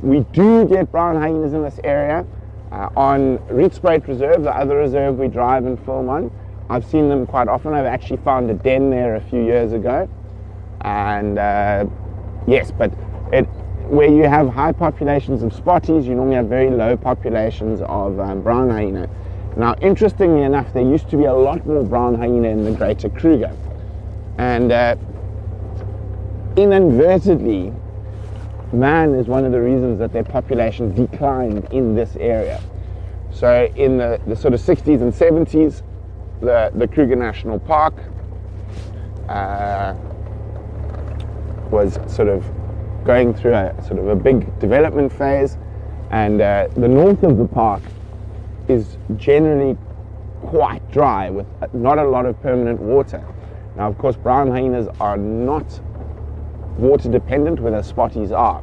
We do get brown hyenas in this area. On Rietspraat Reserve, the other reserve we drive and film on, I've seen them quite often. I've actually found a den there a few years ago. And yes, but where you have high populations of spotties, you normally have very low populations of brown hyena. Now, interestingly enough, there used to be a lot more brown hyena in the Greater Kruger. And inadvertently, man is one of the reasons that their population declined in this area. So in the sort of 60s and 70s, the Kruger National Park was sort of going through a sort of a big development phase, and the north of the park is generally quite dry with not a lot of permanent water. Now, of course, brown hyenas are not water dependent where the spotties are.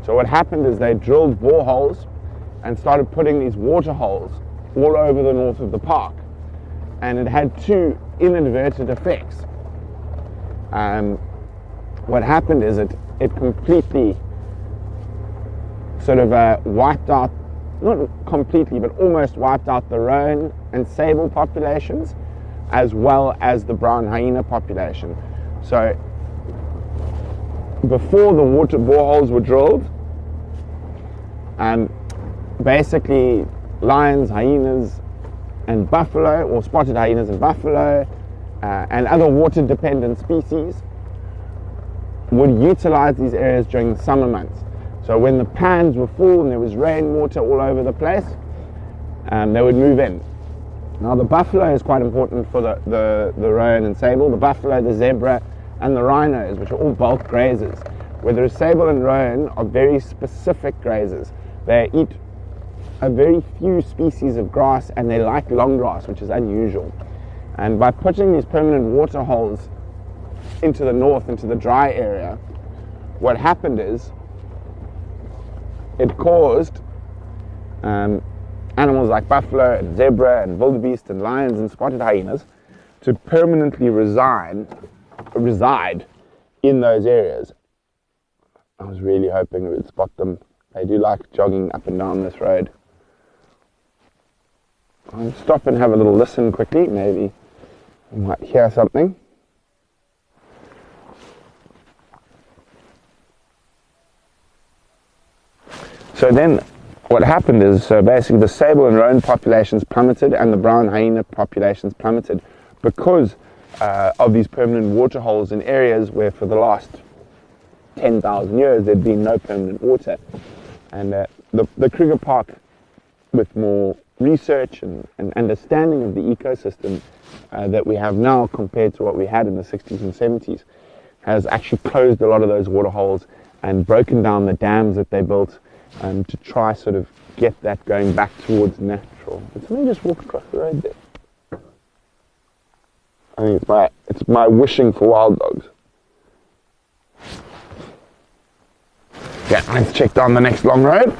So what happened is they drilled boreholes and started putting these water holes all over the north of the park, and it had two inadvertent effects. What happened is it completely sort of wiped out, not completely, but almost wiped out the roan and sable populations, as well as the brown hyena population. So before the water boreholes were drilled, basically lions, hyenas, and buffalo, or spotted hyenas and buffalo, and other water-dependent species would utilize these areas during the summer months. So when the pans were full and there was rainwater all over the place, they would move in. Now the buffalo is quite important for the roan and sable. The buffalo, the zebra, and the rhinos, which are all bulk grazers, where the sable and roan are very specific grazers. They eat a very few species of grass, and they like long grass, which is unusual. And by putting these permanent water holes into the north, into the dry area, what happened is it caused animals like buffalo and zebra and wildebeest and lions and spotted hyenas to permanently reside in those areas. I was really hoping we would spot them. They do like jogging up and down this road. I'll stop and have a little listen quickly. Maybe we might hear something. So then what happened is, so basically the sable and roan populations plummeted and the brown hyena populations plummeted because of these permanent water holes in areas where for the last 10,000 years there'd been no permanent water. And the Kruger Park, with more research and understanding of the ecosystem that we have now compared to what we had in the 60s and 70s, has actually closed a lot of those water holes and broken down the dams that they built to try sort of get that going back towards natural. Did somebody just walk across the road there? I think it's my wishing for wild dogs. Yeah, let's check down the next long road.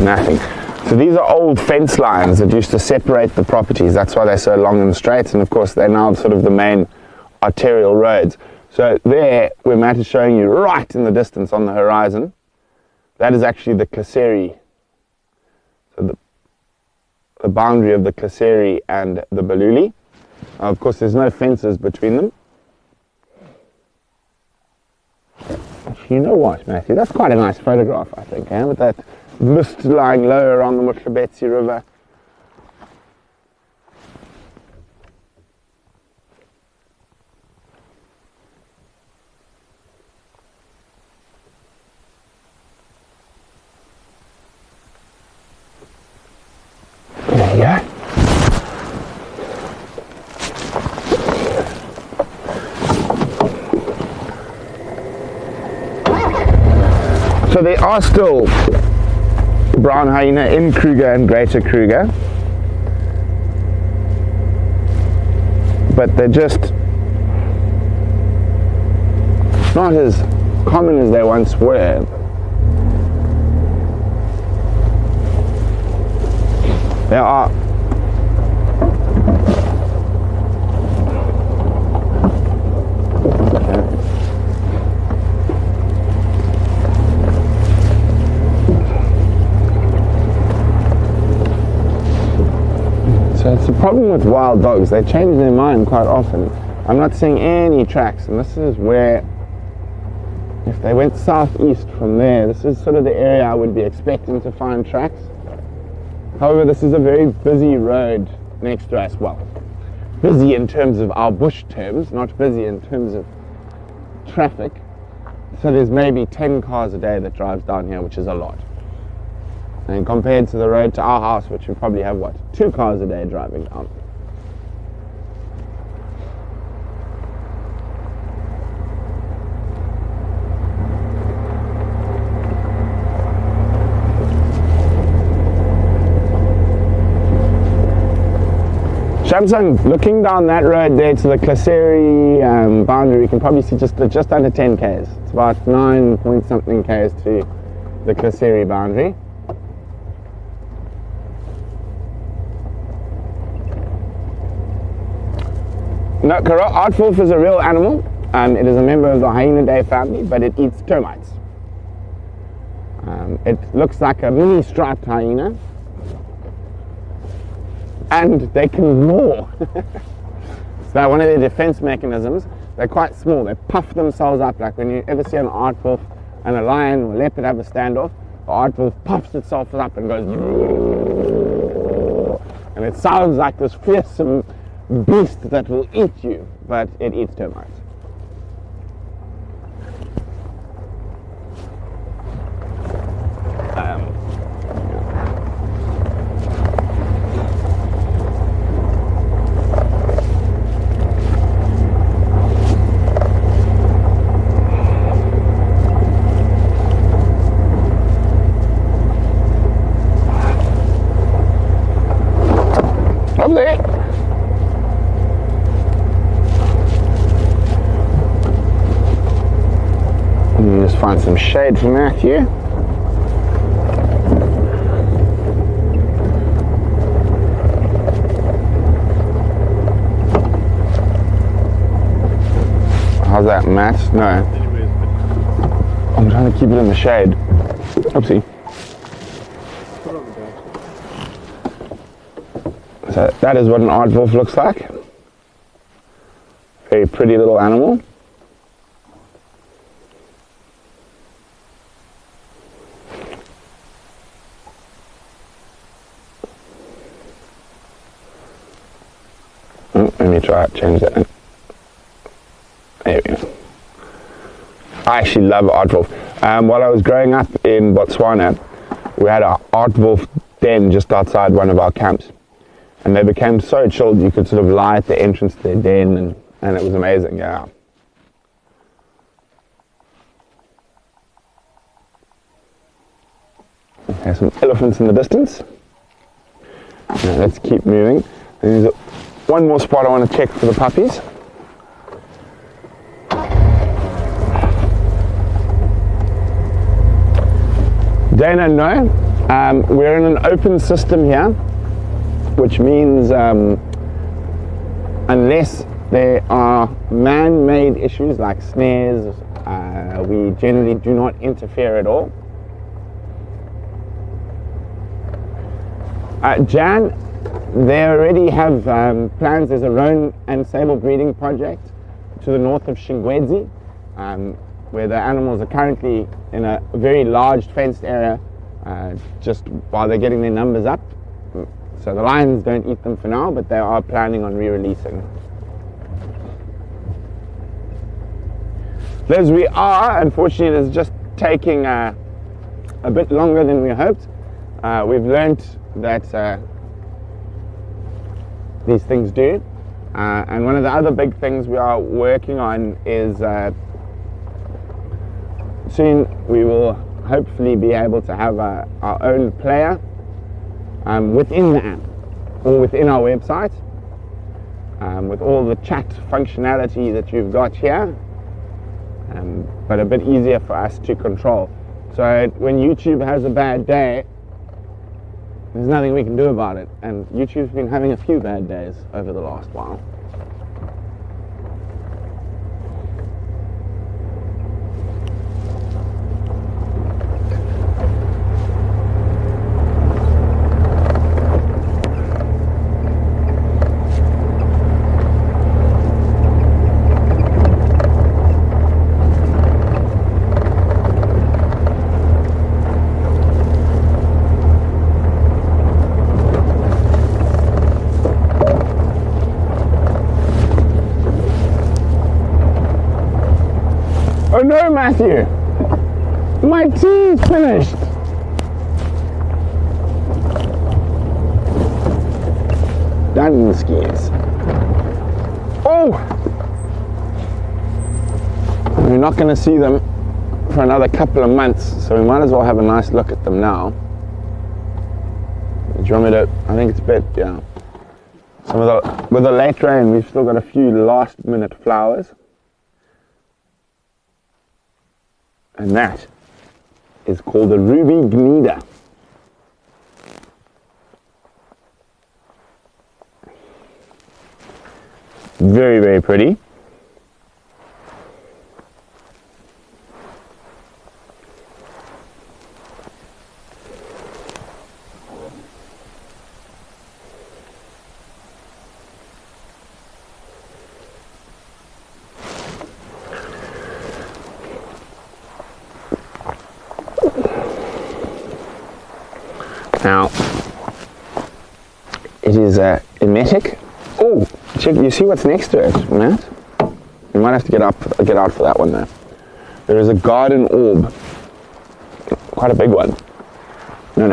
Nothing. So these are old fence lines that used to separate the properties. That's why they're so long and straight, and of course they're now sort of the main arterial roads. So there, where Matt is showing you right in the distance on the horizon, that is actually the Kaseri. So the boundary of the Kaseri and the Balule. Of course there's no fences between them. Actually, you know what, Matthew, that's quite a nice photograph, I think, with that mist lying lower on the Muhlebetsi River. There you go. So there are still brown hyena in Kruger and Greater Kruger, but they're just not as common as they once were. There are So it's a problem with wild dogs. They change their mind quite often. I'm not seeing any tracks, and this is where, if they went southeast from there, this is sort of the area I would be expecting to find tracks. However, this is a very busy road next to us. Well, busy in terms of our bush terms, not busy in terms of traffic. So there's maybe 10 cars a day that drives down here, which is a lot. And compared to the road to our house, which we probably have, what, 2 cars a day driving down. Shamsung, looking down that road there to the Klaseri boundary, you can probably see just under 10 k's. It's about 9 point something k's to the Klaseri boundary. No, Aardwolf is a real animal. It is a member of the Hyenidae family, but it eats termites. It looks like a mini striped hyena. And they can roar. So one of their defense mechanisms, they're quite small. They puff themselves up, like when you ever see an aardwolf and a lion or leopard have a standoff, the aardwolf puffs itself up and goes, and it sounds like this fearsome beast that will eat you, but it eats termites. Up there. Just find some shade for Matthew. How's that, Matt? No. I'm trying to keep it in the shade. Oopsie. So that is what an aardwolf looks like. Very pretty little animal. Let me try to change that. There we go. I actually love aardwolf. While I was growing up in Botswana, we had an aardwolf den just outside one of our camps. And they became so chilled, you could sort of lie at the entrance to their den, and it was amazing, yeah. There's some elephants in the distance. Now let's keep moving. There's one more spot I want to check for the puppies. Dana, no. We're in an open system here, which means unless there are man-made issues like snares, we generally do not interfere at all. Jan, they already have plans. There's a roan and sable breeding project to the north of Shingwedzi, where the animals are currently in a very large fenced area, just while they're getting their numbers up. So the lions don't eat them for now, but they are planning on re-releasing. As we are, unfortunately, it's just taking a bit longer than we hoped. We've learned that these things do. And one of the other big things we are working on is soon we will hopefully be able to have our own player within the app or within our website, with all the chat functionality that you've got here, but a bit easier for us to control. So when YouTube has a bad day, there's nothing we can do about it, and YouTube's been having a few bad days over the last while. Matthew. My tea is finished. Done skis. Oh! We're not going to see them for another couple of months, so we might as well have a nice look at them now. Do you want me to? I think it's better, yeah. With the late rain, we've still got a few last minute flowers. And that is called the Ruby Gnida. Very, very pretty. Now, it is a emetic. Oh, check! You see what's next to it, Matt? You might have to get out for that one though. There is a garden orb, quite a big one. No.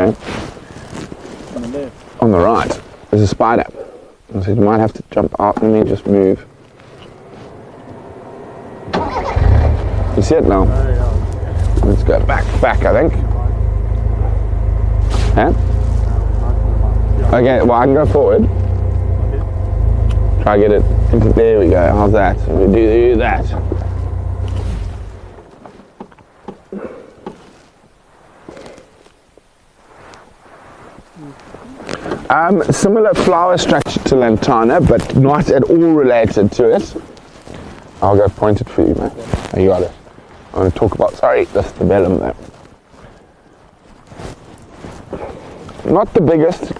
On the left. On the right, there's a spider. So you might have to jump out. Let me just move. You see it now? Oh, yeah. Let's go back, I think. Huh? Okay, well I can go forward. Try to get it into, there we go, how's that? We do that. Similar flower structure to lantana, but not at all related to it. I'll go point it for you, man. Oh, you got it. I want to talk about, sorry, the stabellum there. Not the biggest.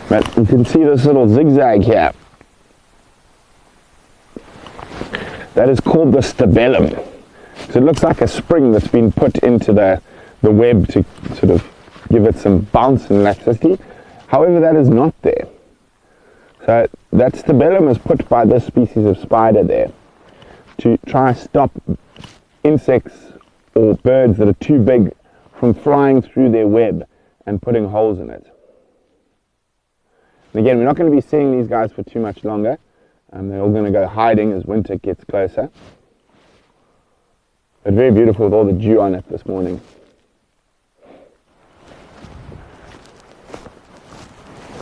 But you can see this little zigzag here. That is called the stabellum. So it looks like a spring that's been put into the web to sort of give it some bounce and elasticity. However, that is not there. So that stabellum is put by this species of spider there to try and stop insects or birds that are too big from flying through their web and putting holes in it. And again, we're not going to be seeing these guys for too much longer. They're all going to go hiding as winter gets closer. But very beautiful with all the dew on it this morning.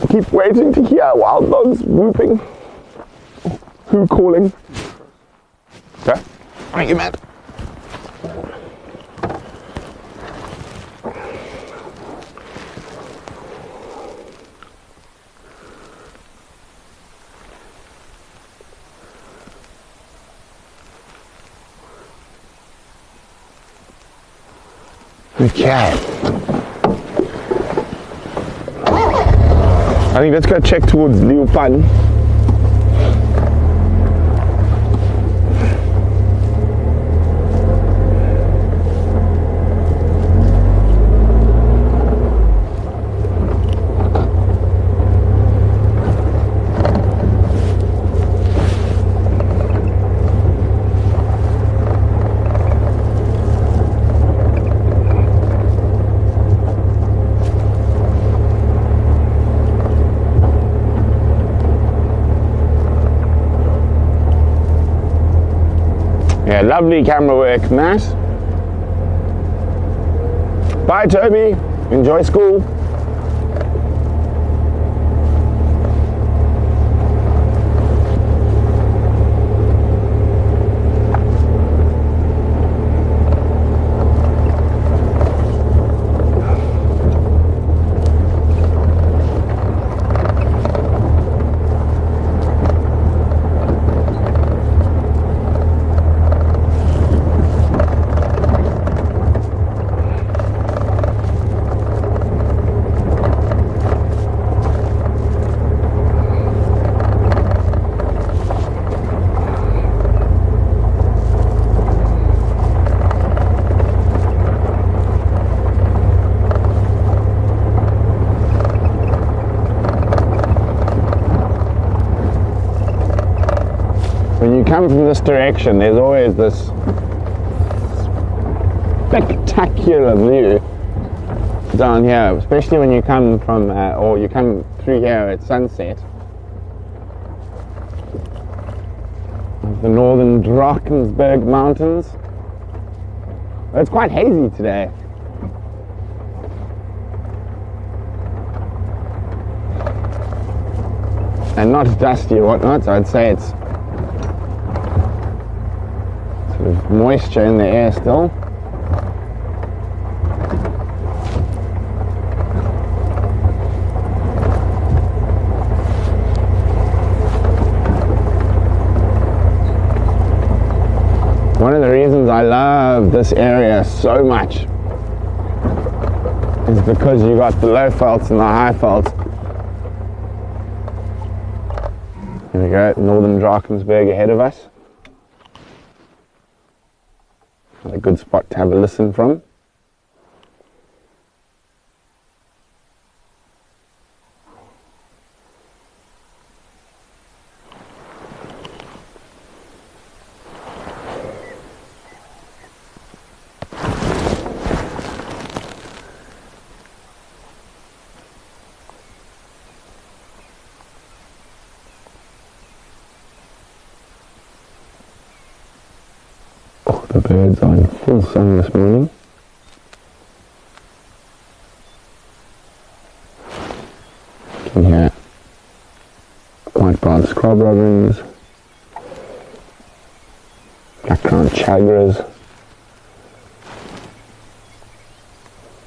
I keep waiting to hear wild dogs whooping. Who calling? Okay. Thank you, Matt. Okay. I think let's go check towards Leeuwpan. Yeah, lovely camera work, Matt. Bye, Toby. Enjoy school. come from this direction, there's always this spectacular view down here, especially when you come from, or you come through here at sunset. Of the northern Drakensberg mountains. It's quite hazy today. And not dusty or whatnot, so I'd say it's sort of moisture in the air still. One of the reasons I love this area so much is because you got the low felts and the high felts. Here we go, northern Drakensberg ahead of us. A good spot to have a listen from. The birds are in full sun this morning. You can hear white-browed scrub robins, black-crowned chagras,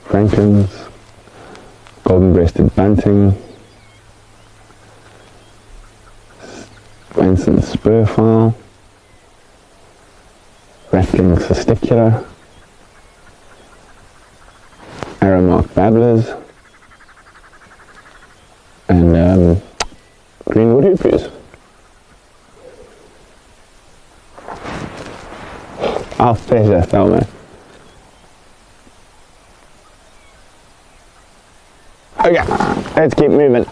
franklins, golden-breasted bunting, Branson's spurfowl, rattling cisticola, arrowmark babblers, and greenwood hoopoes. Our pleasure, Thelma. Okay, let's keep moving.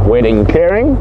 Wedding clearing.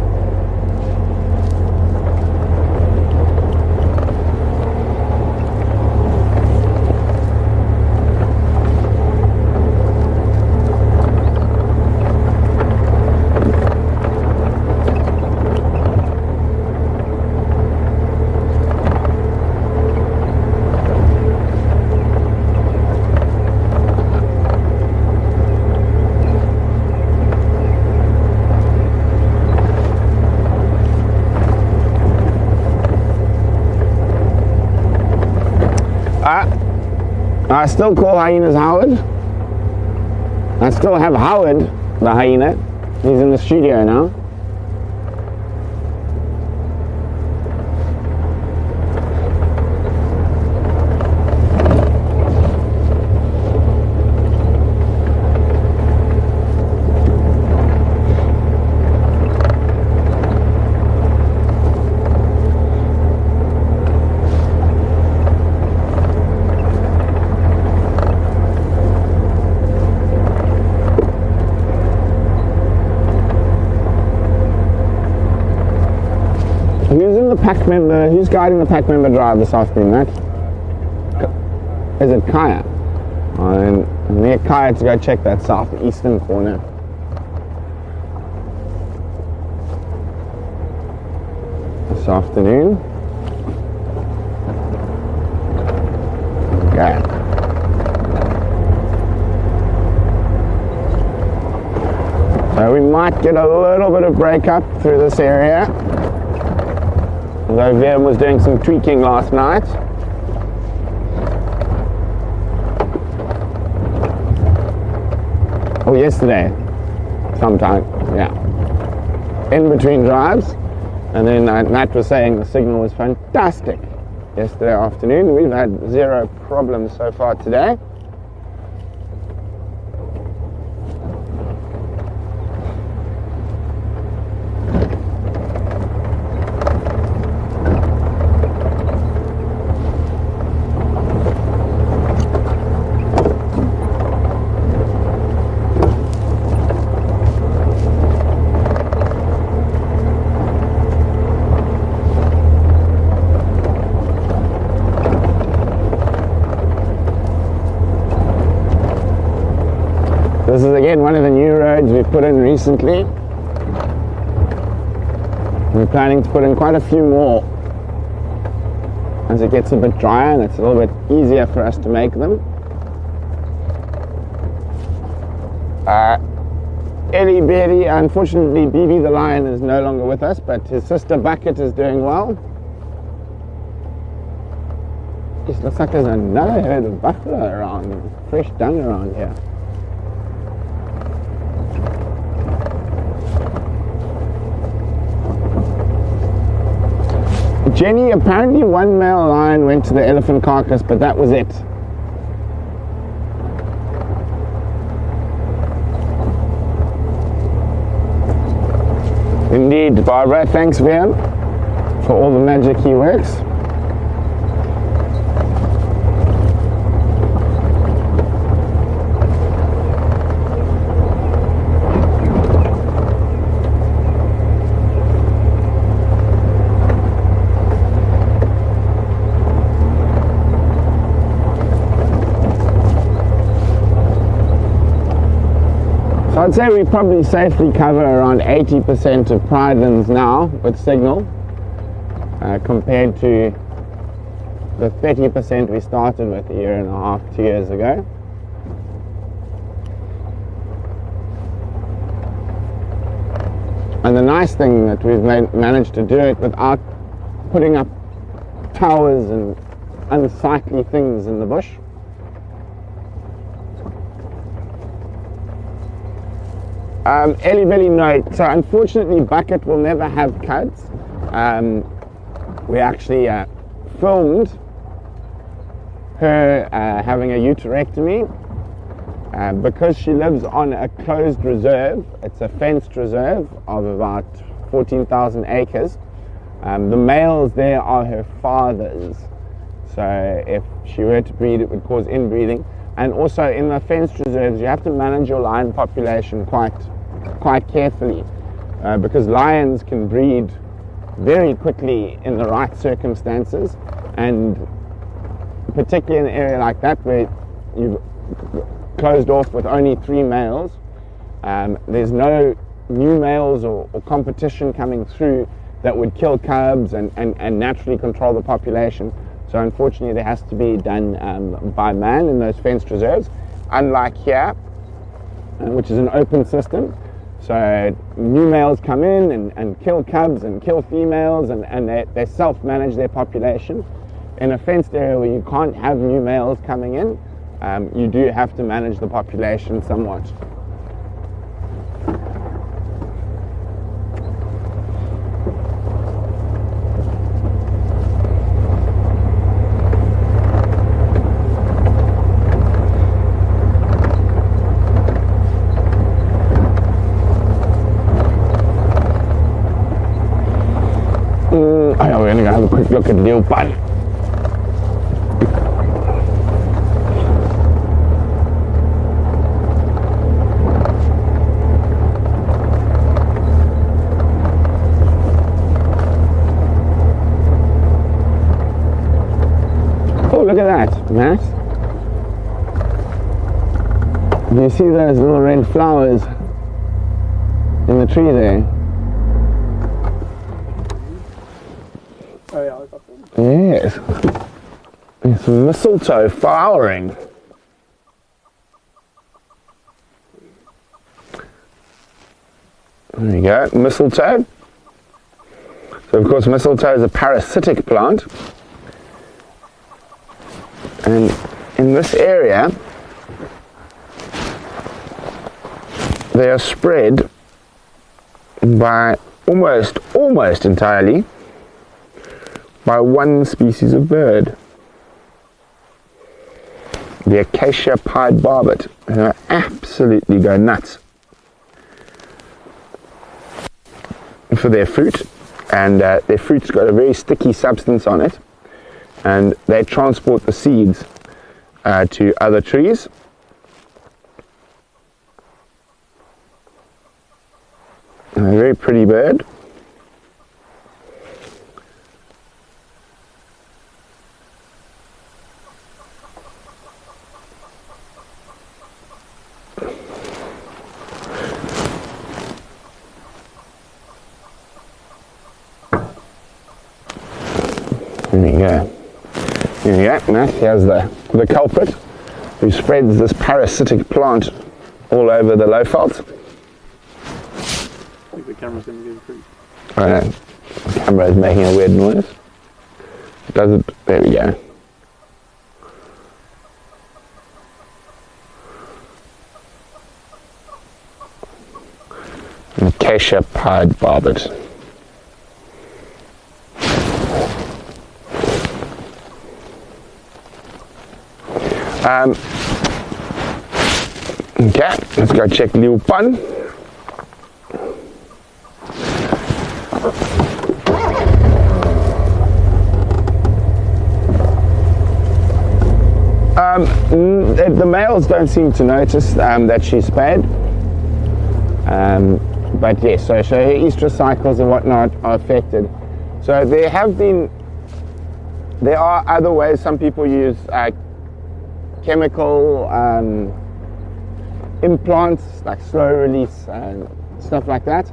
I still call hyenas Howard. I still have Howard, the hyena. He's in the studio now. Pack member, who's guiding the pack member drive this afternoon, Matt? Is it Kaya? I'm near Kaya to go check that southeastern corner. This afternoon. Okay. So we might get a little bit of break up through this area. Although Vim was doing some tweaking last night. Oh, yesterday. Sometime, yeah. In between drives. And then Matt was saying the signal was fantastic yesterday afternoon. We've had zero problems so far today. This is again one of the new roads we've put in recently. We're planning to put in quite a few more as it gets a bit drier and it's a little bit easier for us to make them. Eddie Beatty, unfortunately BB the lion is no longer with us, but his sister Bucket is doing well. It looks like there's another herd of buffalo around, fresh dung around here. Jenny, apparently one male lion went to the elephant carcass, but that was it. Indeed, Barbara. Thanks, Vian, for all the magic he works. So I'd say we probably safely cover around 80% of Pridelands now with signal, compared to the 30% we started with a year and a half, 2 years ago. And the nice thing that we've managed to do it without putting up towers and unsightly things in the bush. Ellie Billy, no. So unfortunately Bucket will never have cuds. We actually filmed her having a uterectomy because she lives on a closed reserve. It's a fenced reserve of about 14,000 acres. The males there are her fathers. So if she were to breed, it would cause inbreeding. And also in the fenced reserves, you have to manage your lion population quite carefully, because lions can breed very quickly in the right circumstances, and particularly in an area like that where you've closed off with only 3 males, there's no new males or competition coming through that would kill cubs and naturally control the population. So unfortunately there has to be done by man in those fenced reserves, unlike here, which is an open system. So new males come in and kill cubs and kill females, and they self-manage their population. In a fenced area where you can't have new males coming in, you do have to manage the population somewhat. We're going to go have a quick look at Leopard. Oh, look at that, Matt. Do you see those little red flowers in the tree there? Oh yeah, I got them. Yes. There's some mistletoe flowering. There you go, mistletoe. So of course mistletoe is a parasitic plant. And in this area they are spread by almost entirely by one species of bird, the acacia pied barbet. They absolutely go nuts for their fruit, and their fruit's got a very sticky substance on it, and they transport the seeds to other trees. And a very pretty bird. There we go. There we go. Now here's the culprit who spreads this parasitic plant all over the low felt. I think the camera's going to get pretty. I know. The camera is making a weird noise. Does it? There we go. Acacia pied barbet. Okay, let's go check Liu Pan. The males don't seem to notice that she's spayed. But yes, so her estrus cycles and whatnot are affected. So there are other ways. Some people use chemical implants, like slow release and stuff like that.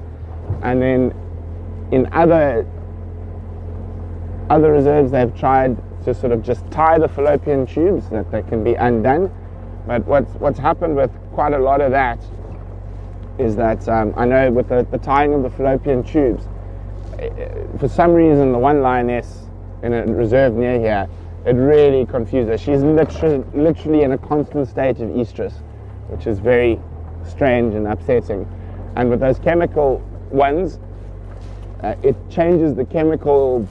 And then in other reserves, they've tried to sort of just tie the fallopian tubes so that they can be undone. But what's happened with quite a lot of that is that I know with the tying of the fallopian tubes, for some reason the one lioness in a reserve near here, it really confused her. She's literally in a constant state of estrus, which is very strange and upsetting. And with those chemical ones, it changes the chemical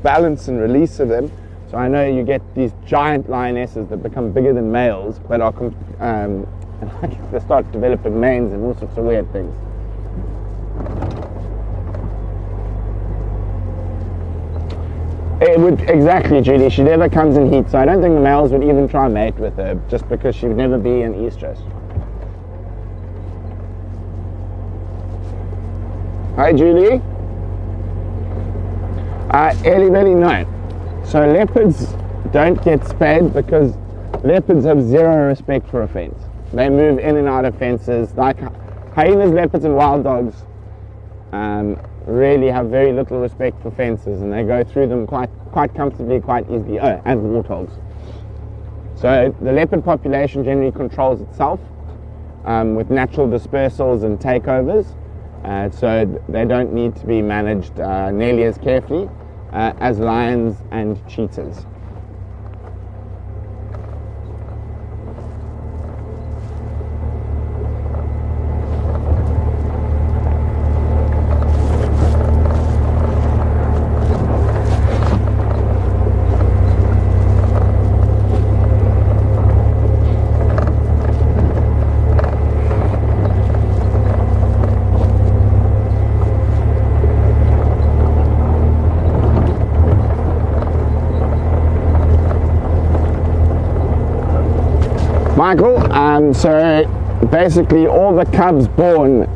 balance and release of them. So I know you get these giant lionesses that become bigger than males, but are they start developing manes and all sorts of weird things. It would, exactly, Julie. She never comes in heat, so I don't think the males would even try and mate with her, just because she would never be in estrus. Hi, Julie. Really, no. So leopards don't get spayed because leopards have zero respect for a fence. They move in and out of fences. Like hyenas, leopards and wild dogs really have very little respect for fences, and they go through them quite comfortably, quite easily. Oh, and warthogs. So the leopard population generally controls itself with natural dispersals and takeovers, so they don't need to be managed nearly as carefully as lions and cheetahs. Michael, so basically all the cubs born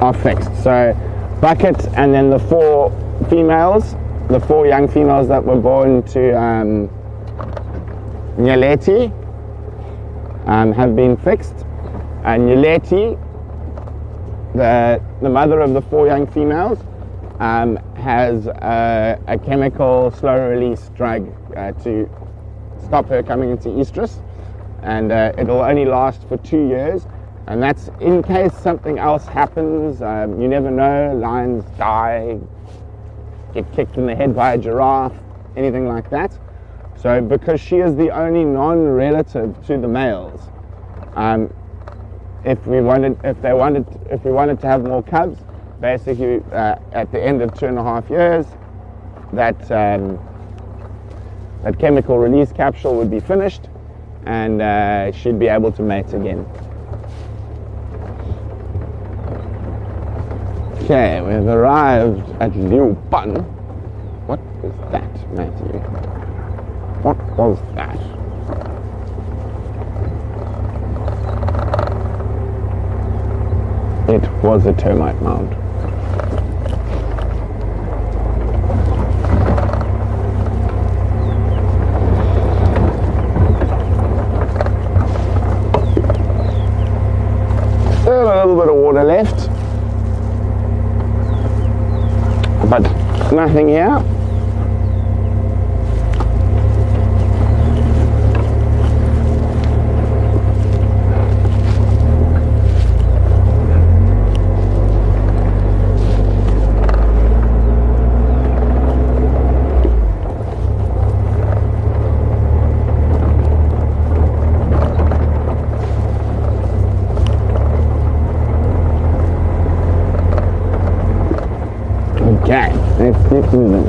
are fixed. So Bucket and then the four young females that were born to Nyaleti have been fixed. And Nyaleti, the mother of the four young females, has a chemical slow release drug to stop her coming into estrus. And it'll only last for 2 years, and that's in case something else happens. You never know, lions die, get kicked in the head by a giraffe, anything like that. So because she is the only non-relative to the males, if we wanted to have more cubs, basically at the end of 2.5 years, that chemical release capsule would be finished, and she'd be able to mate again. Okay, we've arrived at Liu Pan. What was that, Matthew? What was that? It was a termite mound. Still a little bit of water left, but nothing here. Okay, let's keep moving.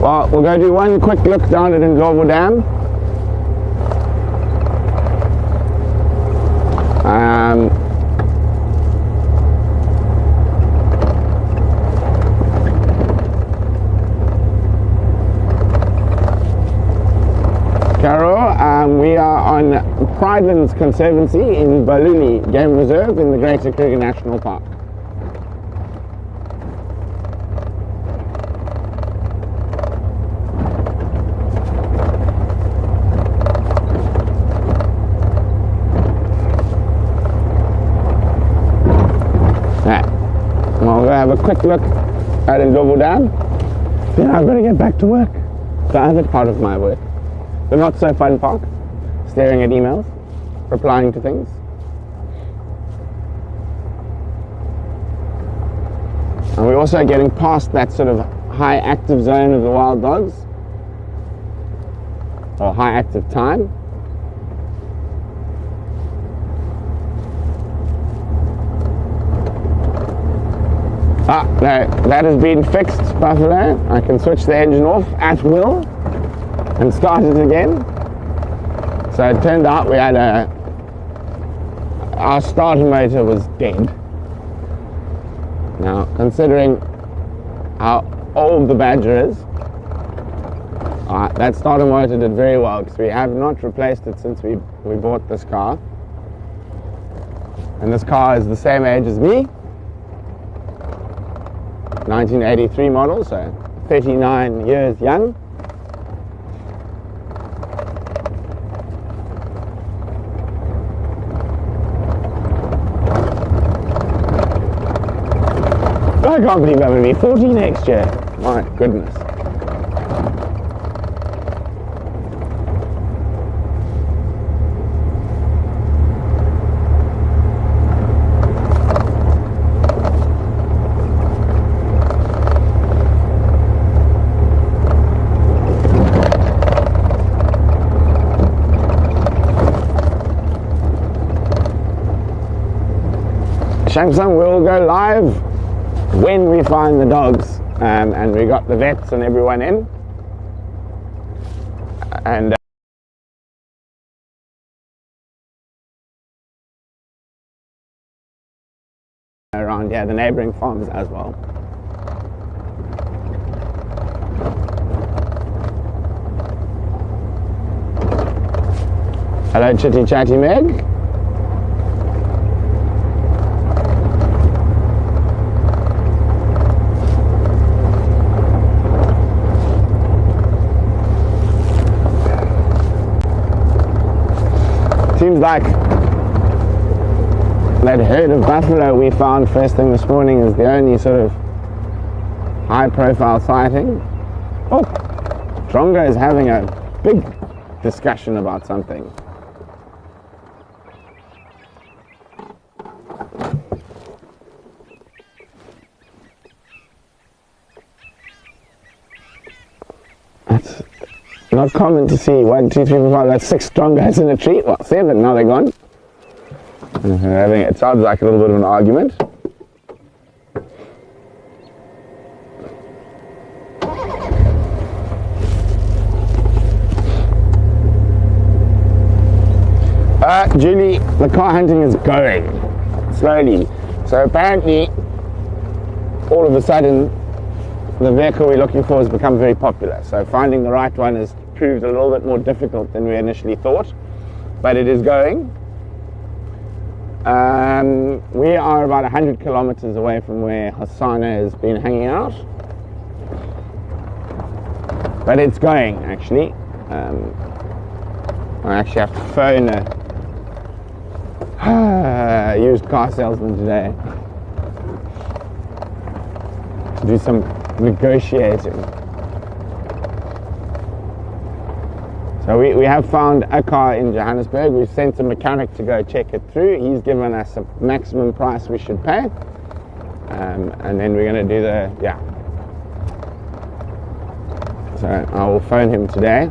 Well, we'll go do one quick look down at Ndlovu Dam. Carol, we are on Pridelands Conservancy in Balule Game Reserve in the Greater Kruger National Park. Well, we'll have a quick look at Ndlovu Dam. Then I've got to get back to work. The other part of my work. The not so fun part. Staring at emails. Replying to things. And we're also getting past that sort of high active zone of the wild dogs. Or high active time. Ah, no, that has been fixed, Buffalo. I can switch the engine off at will and start it again. So it turned out we had our starter motor was dead. Now, considering how old the Badger is, that starter motor did very well because we have not replaced it since we bought this car. And this car is the same age as me. 1983 model, so 39 years young. I can't believe I'm going to be 40 next year. My goodness. Samsung will go live when we find the dogs, and we got the vets and everyone in, and around here, the neighbouring farms as well. Hello, Chitty Chatty Meg. Seems like that herd of buffalo we found first thing this morning is the only sort of high profile sighting. Oh, Drongo is having a big discussion about something. That's not common to see 1, 2, 3, 4, 5, that's 6 Drongos in a tree. Well, 7, now they're gone. It sounds like a little bit of an argument. Julie, the car hunting is going slowly. So apparently, all of a sudden, the vehicle we're looking for has become very popular. So finding the right one has proved a little bit more difficult than we initially thought, but it is going. We are about 100 kilometers away from where Hyena has been hanging out, but it's going actually. I actually have to phone a used car salesman today to do some negotiating. So we have found a car in Johannesburg. We've sent a mechanic to go check it through. He's given us a maximum price we should pay, and then we're going to do so I will phone him today.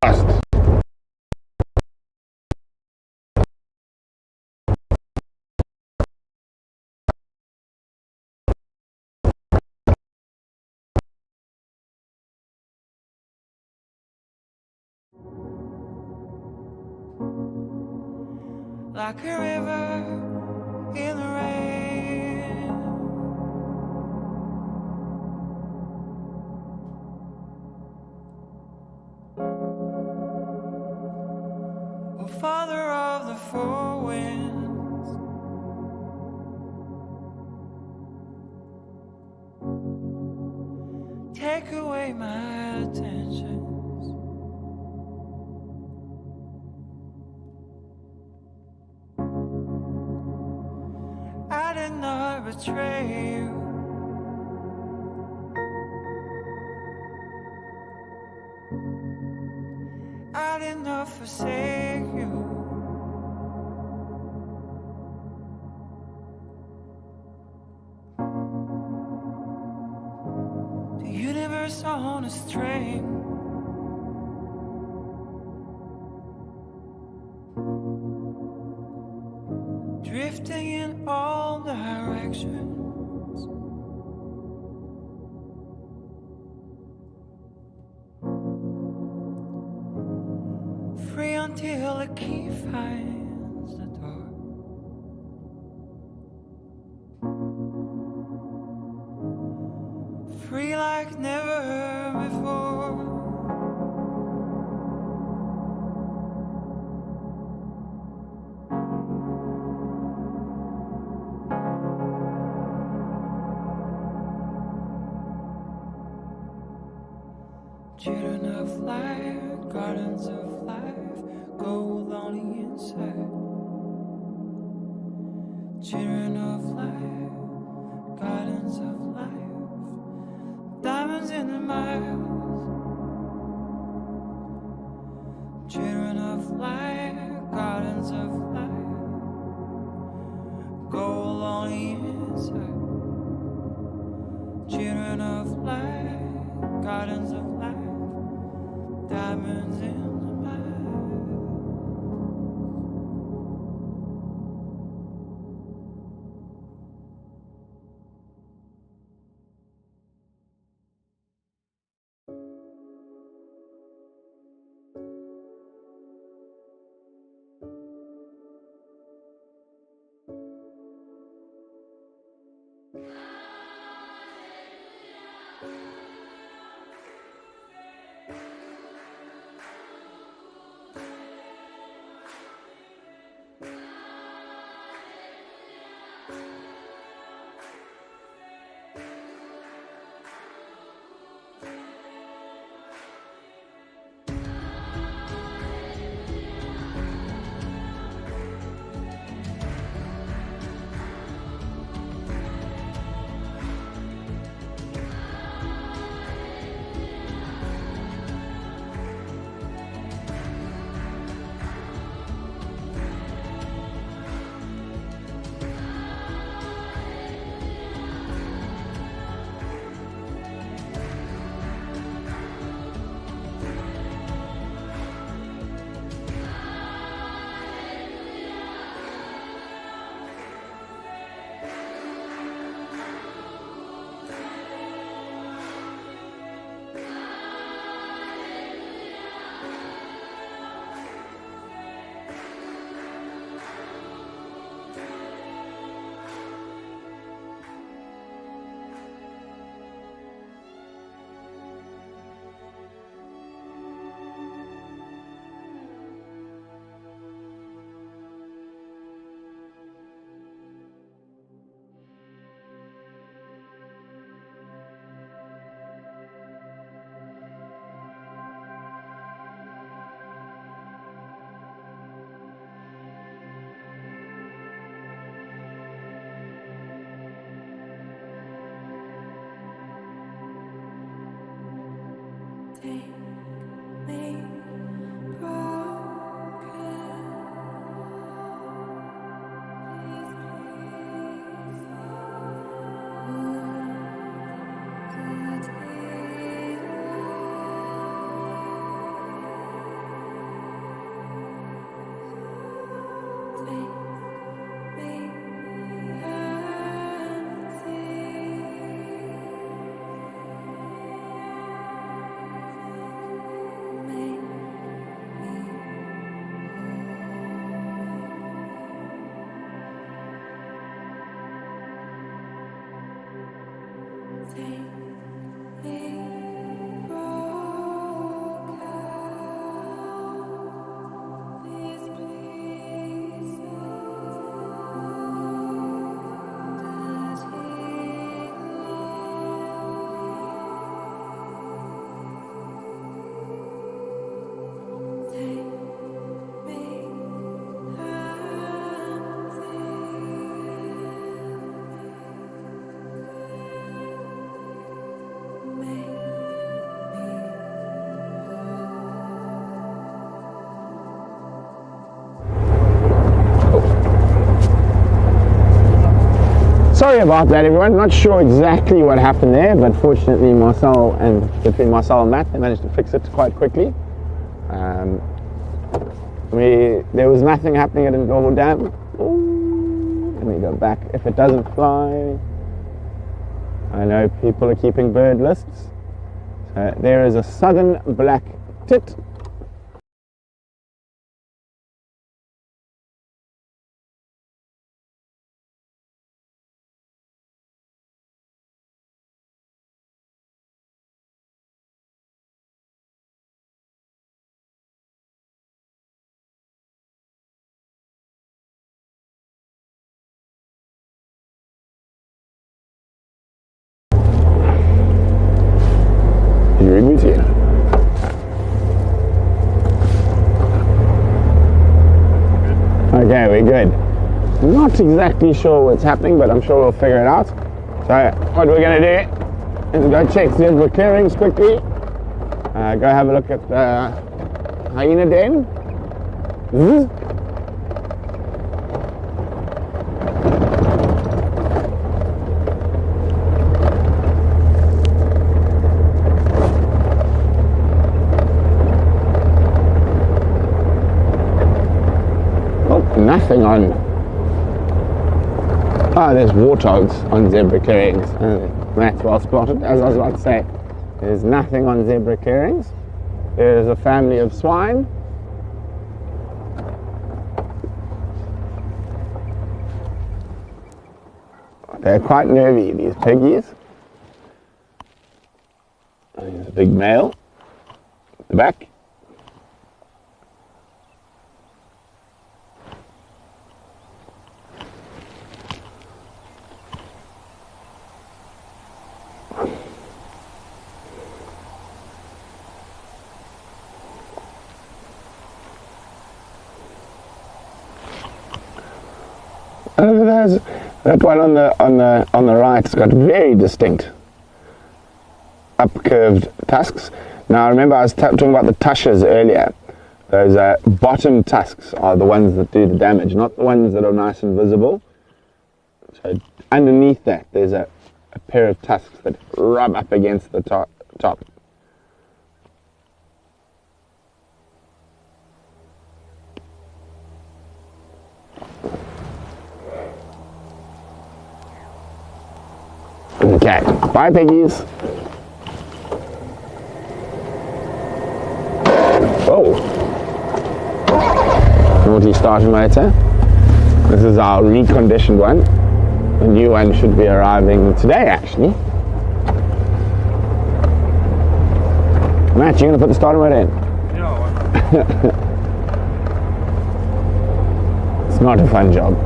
Fast. Like a river in the rain, oh Father of the four winds, take away my attentions. I did not betray you. I did not forsake you. The universe on a string, drifting in all directions. Free until the key finds the door. Free like never before. Children of light, gardens of life, gold on the inside. Children of light, gardens of life, diamonds in the miles. Children of light, gardens of life, gold on the inside. Children of light, gardens of life, diamonds in the miles. Sorry about that, everyone. Not sure exactly what happened there, but fortunately between Marcel and Matt, they managed to fix it quite quickly. There was nothing happening at a normal dam. Ooh, let me go back. If it doesn't fly, I know people are keeping bird lists. There is a southern black tit. Okay, we're good. Not exactly sure what's happening, but I'm sure we'll figure it out. So what we're going to do is go check the clearings quickly. Go have a look at the hyena den. Nothing on. There's warthogs on zebra clearings. That's well spotted. As I was about to say, there's nothing on zebra clearings. There's a family of swine. They're quite nervy, these piggies. There's a big male at the back. That one on the right has got very distinct upcurved tusks. Now remember I was talking about the tushers earlier. Those bottom tusks are the ones that do the damage, not the ones that are nice and visible. So underneath that there's a pair of tusks that rub up against the top. Okay, bye piggies. Whoa. Naughty starter motor. This is our reconditioned one. The new one should be arriving today actually. Matt, you going to put the starter motor in? Yeah, why not? It's not a fun job.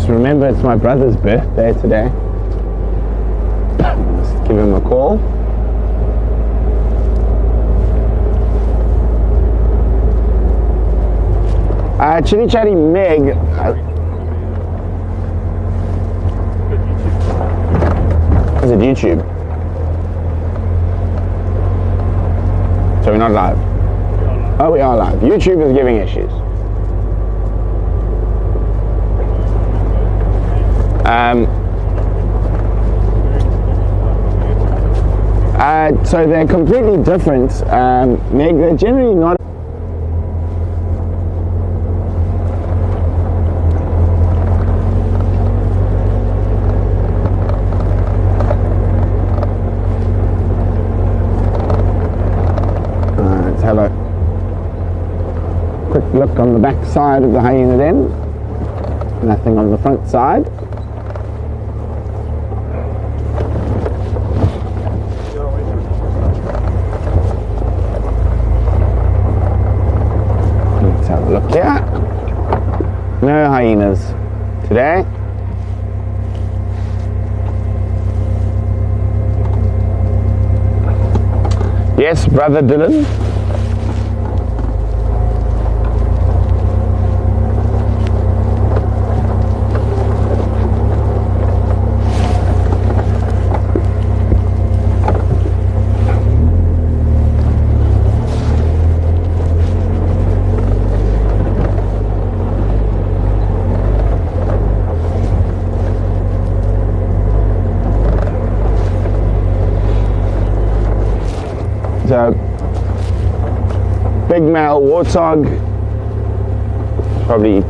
Remember, it's my brother's birthday today. Let's give him a call. Chitty Chatty Meg. Is it YouTube? So we're not live? Oh, we are live. YouTube is giving issues. So they're completely different. They're generally not. Let's have a quick look on the back side of the hyena den. Nothing on the front side. Look here, no hyenas today. Yes, brother Dylan. So, big male warthog, probably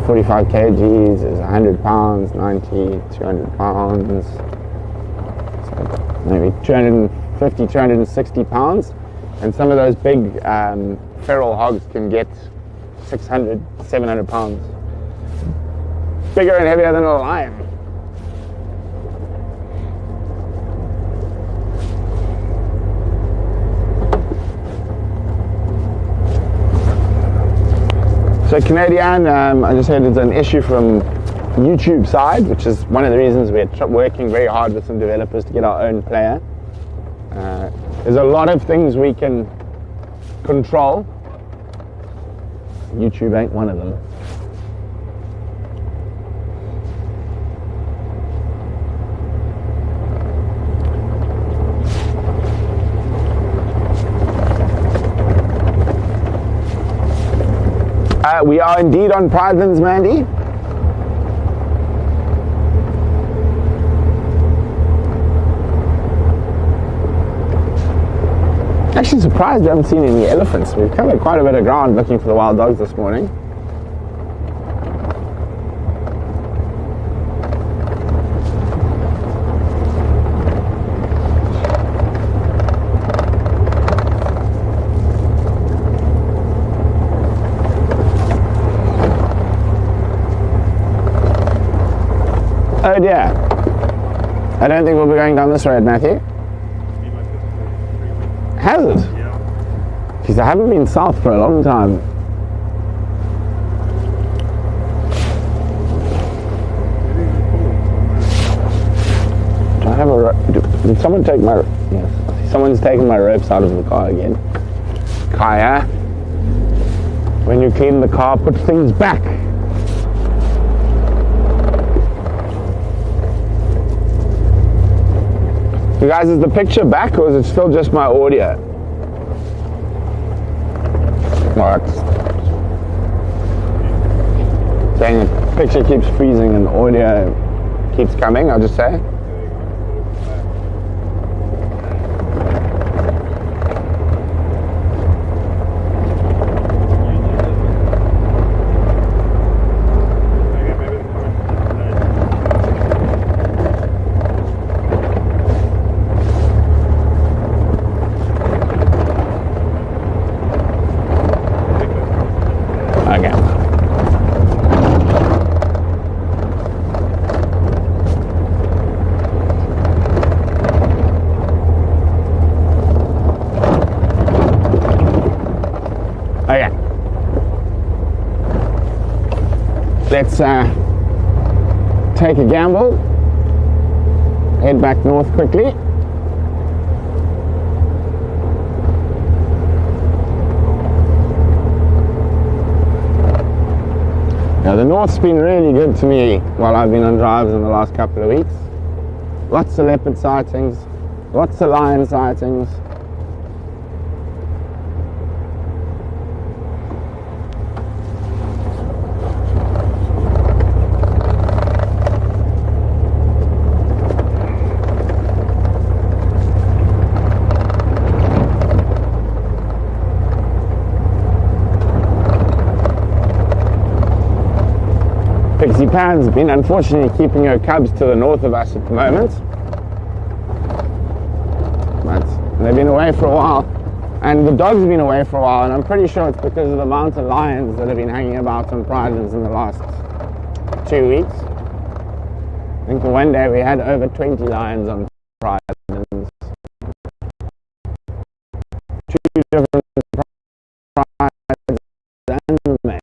45 kgs, is 100 pounds, 90, 200 pounds, so maybe 250, 260 pounds. And some of those big feral hogs can get 600, 700 pounds. Bigger and heavier than a lion. So Canadian, I just heard it's an issue from YouTube side, which is one of the reasons we're working very hard with some developers to get our own player. There's a lot of things we can control. YouTube ain't one of them. We are indeed on Pridelands, Mandy. Actually surprised we haven't seen any elephants. We've covered quite a bit of ground looking for the wild dogs this morning. Oh dear. I don't think we'll be going down this road, Matthew. Has it? Yeah. Jeez, I haven't been south for a long time. Do I have a rope? Did someone take my... Yes. Someone's taken my ropes out of the car again. Kaya, when you clean the car, put things back. You guys, is the picture back or is it still just my audio? Alright. Dang it, the picture keeps freezing and the audio keeps coming, I'll just say. Let's take a gamble, head back north quickly. Now the north's been really good to me while I've been on drives in the last couple of weeks. Lots of leopard sightings, lots of lion sightings. Pixie Pan's been unfortunately keeping her cubs to the north of us at the moment. But they've been away for a while. And the dogs have been away for a while, and I'm pretty sure it's because of the amount of lions that have been hanging about on Pridelands in the last 2 weeks. I think for one day we had over 20 lions on Pridelands. 2 different prides and male.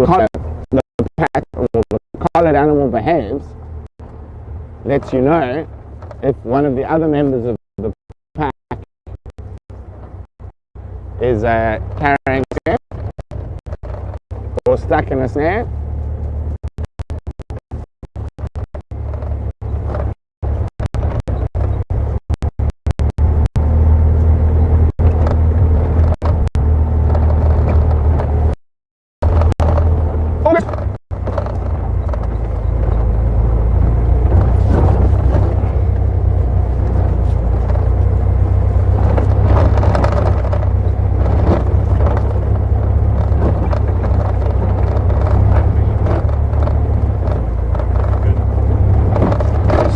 the pack or the collared animal behaves lets you know if one of the other members of the pack is carrying a snare or stuck in a snare.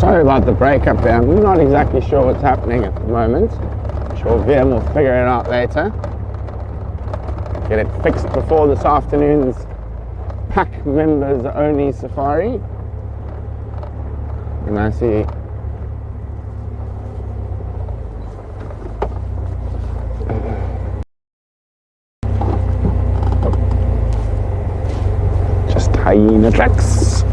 Sorry about the breakup there. I'm not exactly sure what's happening at the moment. I'm sure VM will figure it out later. Get it fixed before this afternoon's pack members only safari. And I see just hyena tracks.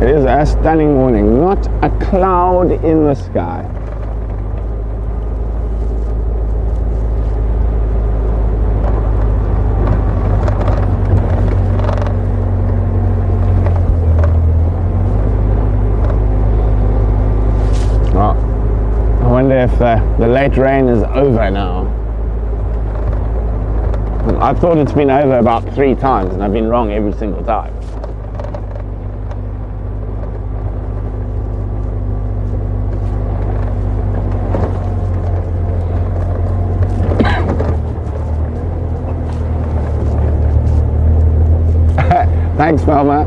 It is a stunning morning, not a cloud in the sky. Well, I wonder if the late rain is over now. I thought it's been over about 3 times and I've been wrong every single time. Thanks, Velma.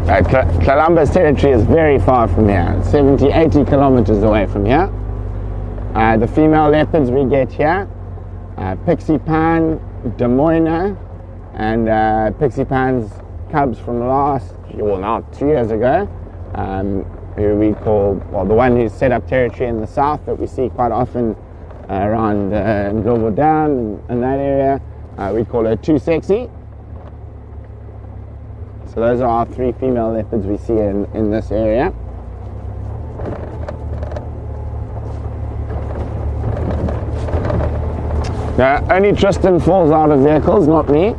Tlalamba's territory is very far from here, 70, 80 kilometers away from here. The female leopards we get here, Pixie Pan, Des Moines, and Pixie Pan's cubs from now 2 years ago, who we call, well, the one who's set up territory in the south that we see quite often around Ndlovu Dam and that area. We call her Too Sexy. So those are our 3 female leopards we see in this area. Now, only Tristan falls out of vehicles, not me.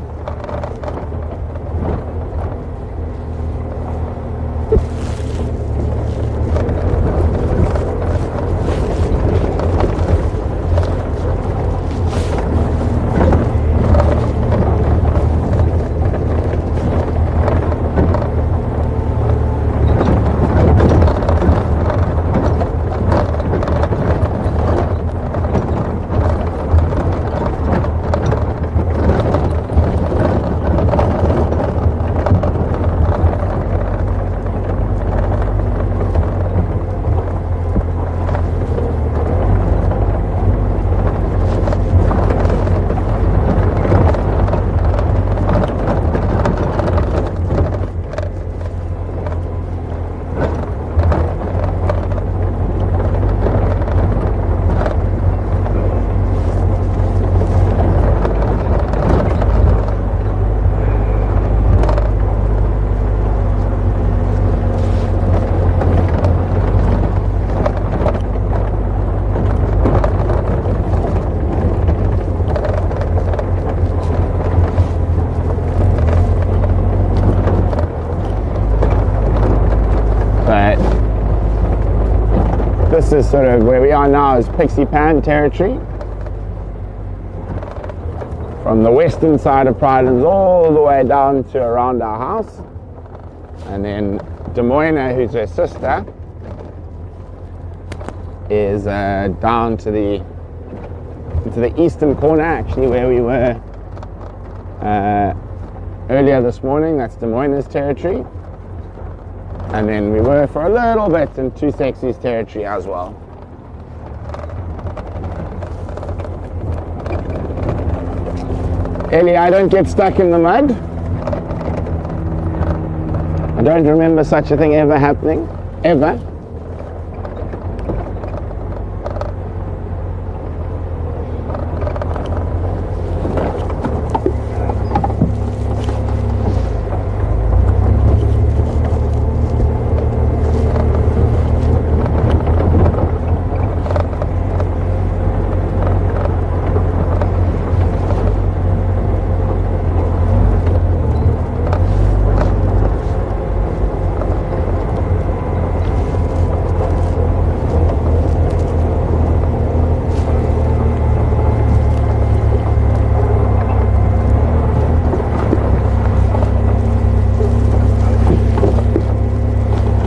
is sort of where we are now is Pixie Pan territory. From the western side of Pridelands all the way down to around our house. And then Des Moines, who's her sister, is down to the eastern corner, actually, where we were earlier this morning. That's Des Moines' territory. And then we were for a little bit in Two Sexies territory as well. Ellie, I don't get stuck in the mud. I don't remember such a thing ever happening. Ever.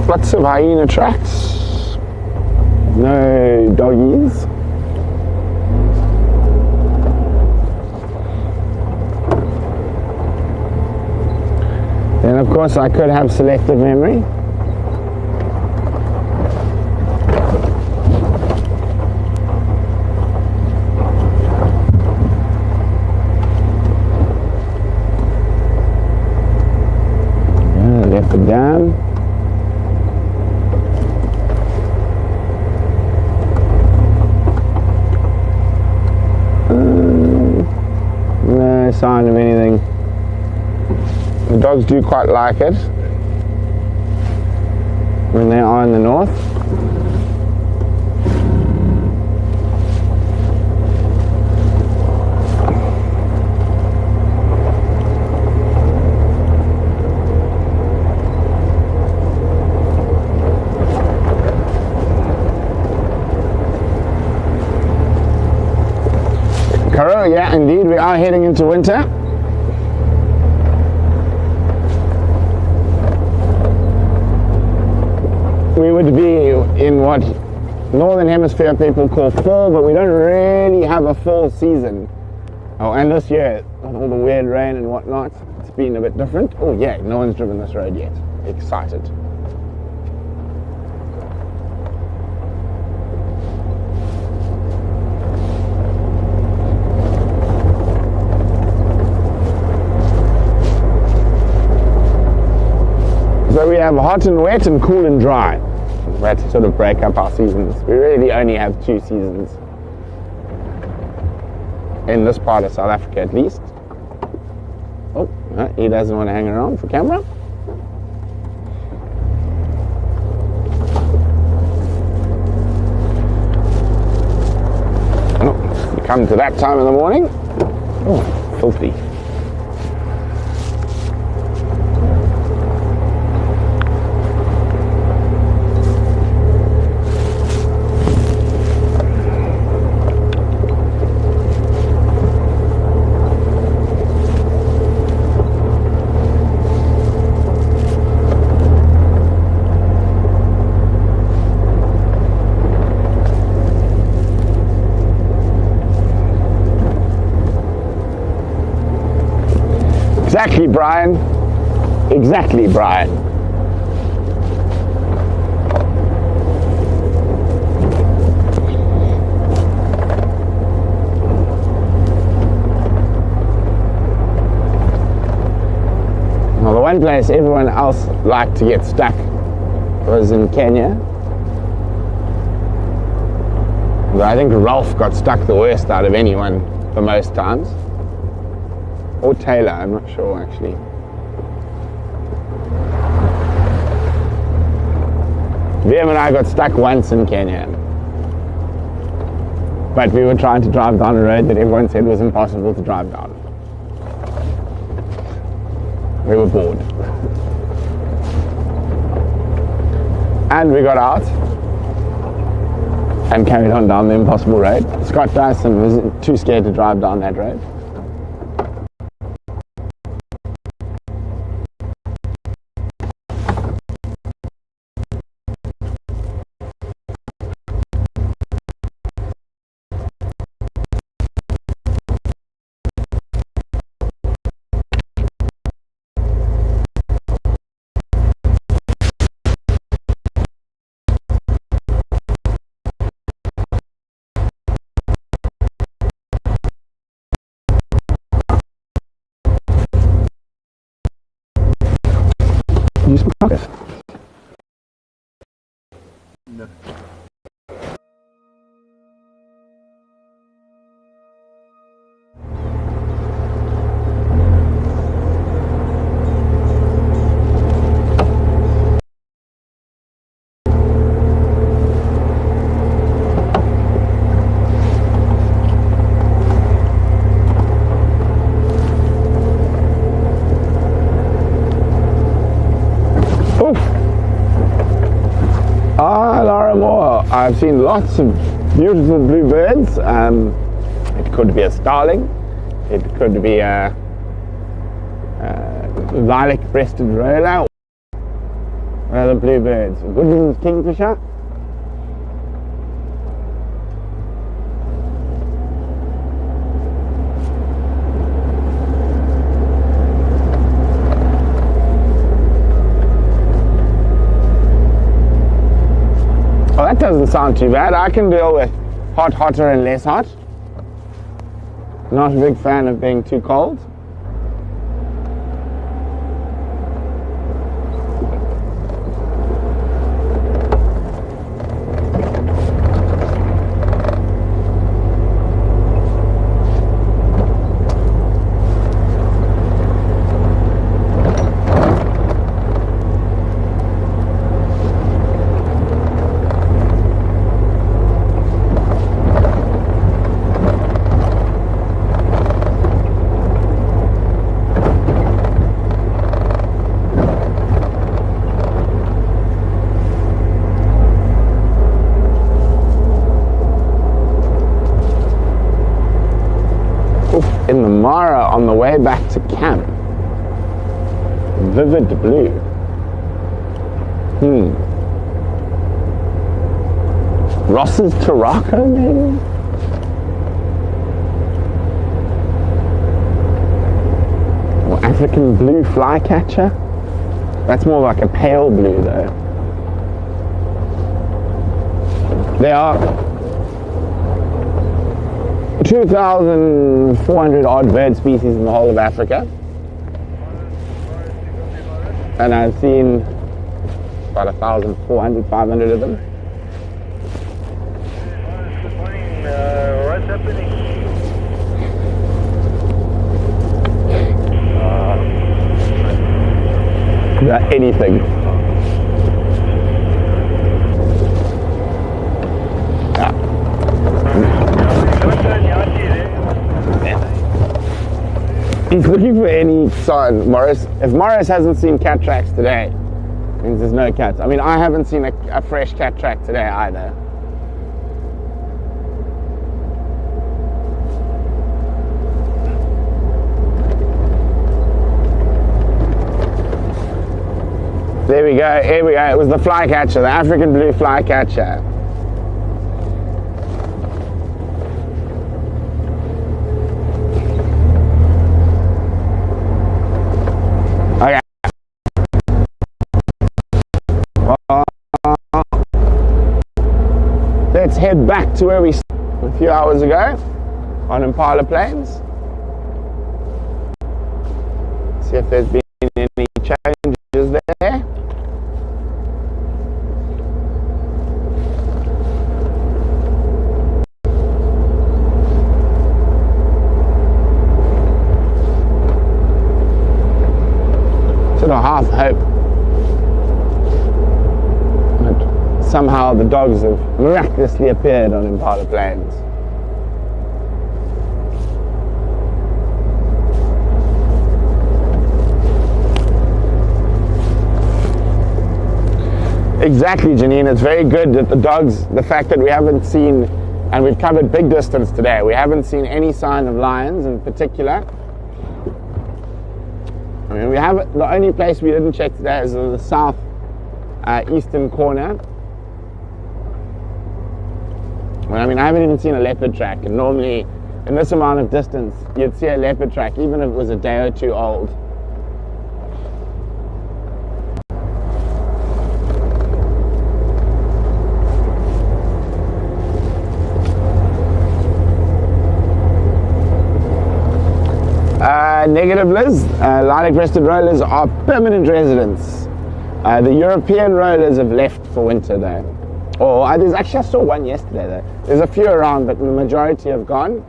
Lots of hyena tracks, no doggies. Then of course I could have selective memory. Left it down. No sign of anything. The dogs do quite like it when they are in the north. Karo, yeah, indeed, we are heading into winter. We would be in what Northern Hemisphere people call fall, but we don't really have a fall season. Oh, and this year, with all the weird rain and whatnot, it's been a bit different. Oh yeah, no one's driven this road yet. Excited. So we have hot and wet and cool and dry. We had to sort of break up our seasons. We really only have 2 seasons. In this part of South Africa at least. Oh, no, he doesn't want to hang around for camera. Oh, you come to that time in the morning. Oh, filthy. Exactly, Brian. Exactly, Brian. Well, the one place everyone else liked to get stuck was in Kenya. But I think Ralph got stuck the worst out of anyone for most times. Or Taylor, I'm not sure actually. Liam and I got stuck once in Kenya. But we were trying to drive down a road that everyone said was impossible to drive down. We were bored. And we got out. and carried on down the impossible road. Scott Dyson was too scared to drive down that road. You smoke it? No. I've seen lots of beautiful bluebirds. It could be a starling, it could be a lilac-breasted roller, or other bluebirds. Goodman's kingfisher. Well, that doesn't sound too bad. I can deal with hot, hotter and less hot. Not a big fan of being too cold. In the Mara on the way back to camp. Vivid blue. Ross's Taraka, maybe? Or African blue flycatcher. That's more like a pale blue though. They are 2,400 odd bird species in the whole of Africa, and I've seen about 1,400, 500 of them. Good morning. What's happening? Anything. He's looking for any sign, Morris. If Morris hasn't seen cat tracks today, it means there's no cats. I mean, I haven't seen a fresh cat track today either. There we go, here we go. It was the flycatcher, the African blue flycatcher. Okay. Let's head back to where we started a few hours ago on Impala Plains. See if there's been any changes there. Sort of half hope that somehow the dogs have miraculously appeared on Impala Plains. Exactly, Janine. It's very good that the dogs, the fact that we haven't seen, and we've covered big distance today, we haven't seen any sign of lions in particular. I mean, we have, the only place we didn't check today is in the south eastern corner. Well, I mean, I haven't even seen a leopard track, and normally in this amount of distance you'd see a leopard track even if it was a day or two old. Negative, Liz. Lilac-breasted rollers are permanent residents. The European rollers have left for winter though. Or there's actually, I saw one yesterday though. There's a few around, but the majority have gone.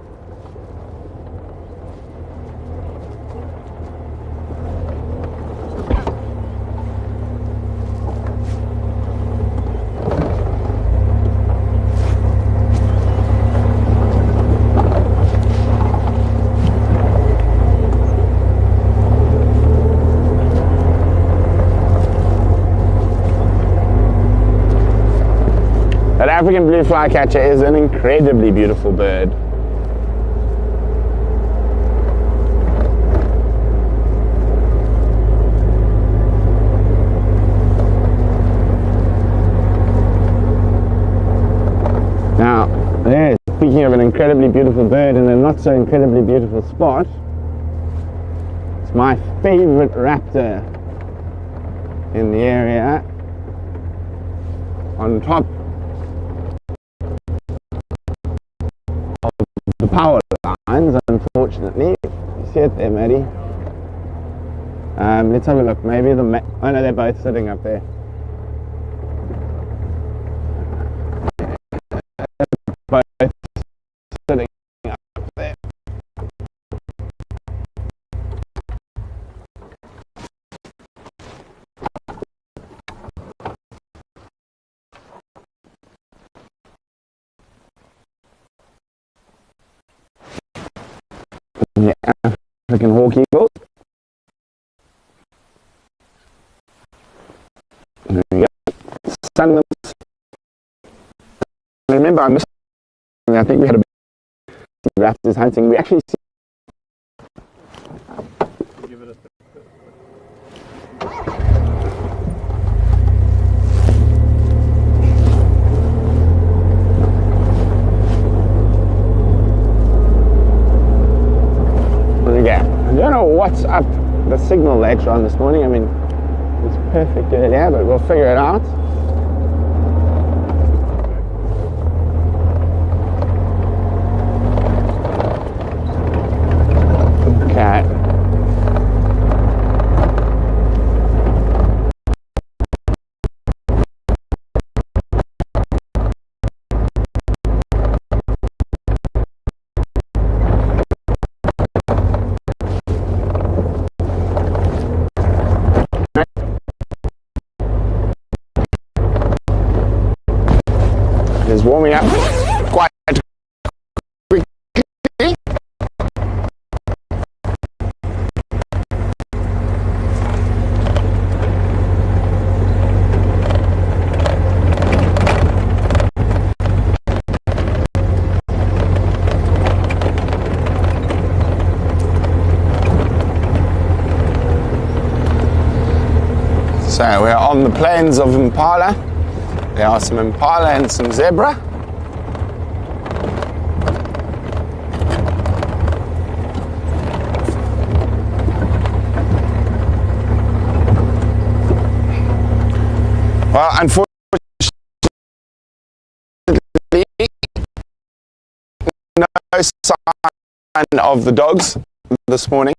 African blue flycatcher is an incredibly beautiful bird. Now, there, speaking of an incredibly beautiful bird in a not so incredibly beautiful spot, it's my favorite raptor in the area, on top the power lines, unfortunately. You see it there, Maddie? Let's have a look. Maybe oh no, they're both sitting up there. Both sitting up there. The African hawk eagle. There we go. Sun. Remember, I think we had a raptors hunting. We actually see. Give it a I don't know what's up the signal later on this morning. I mean, it's perfect earlier, but we'll figure it out. Okay. Is warming up quite quickly. So we're on the plains of Impala. There are some impala and some zebra. Well, unfortunately, no sign of the dogs this morning.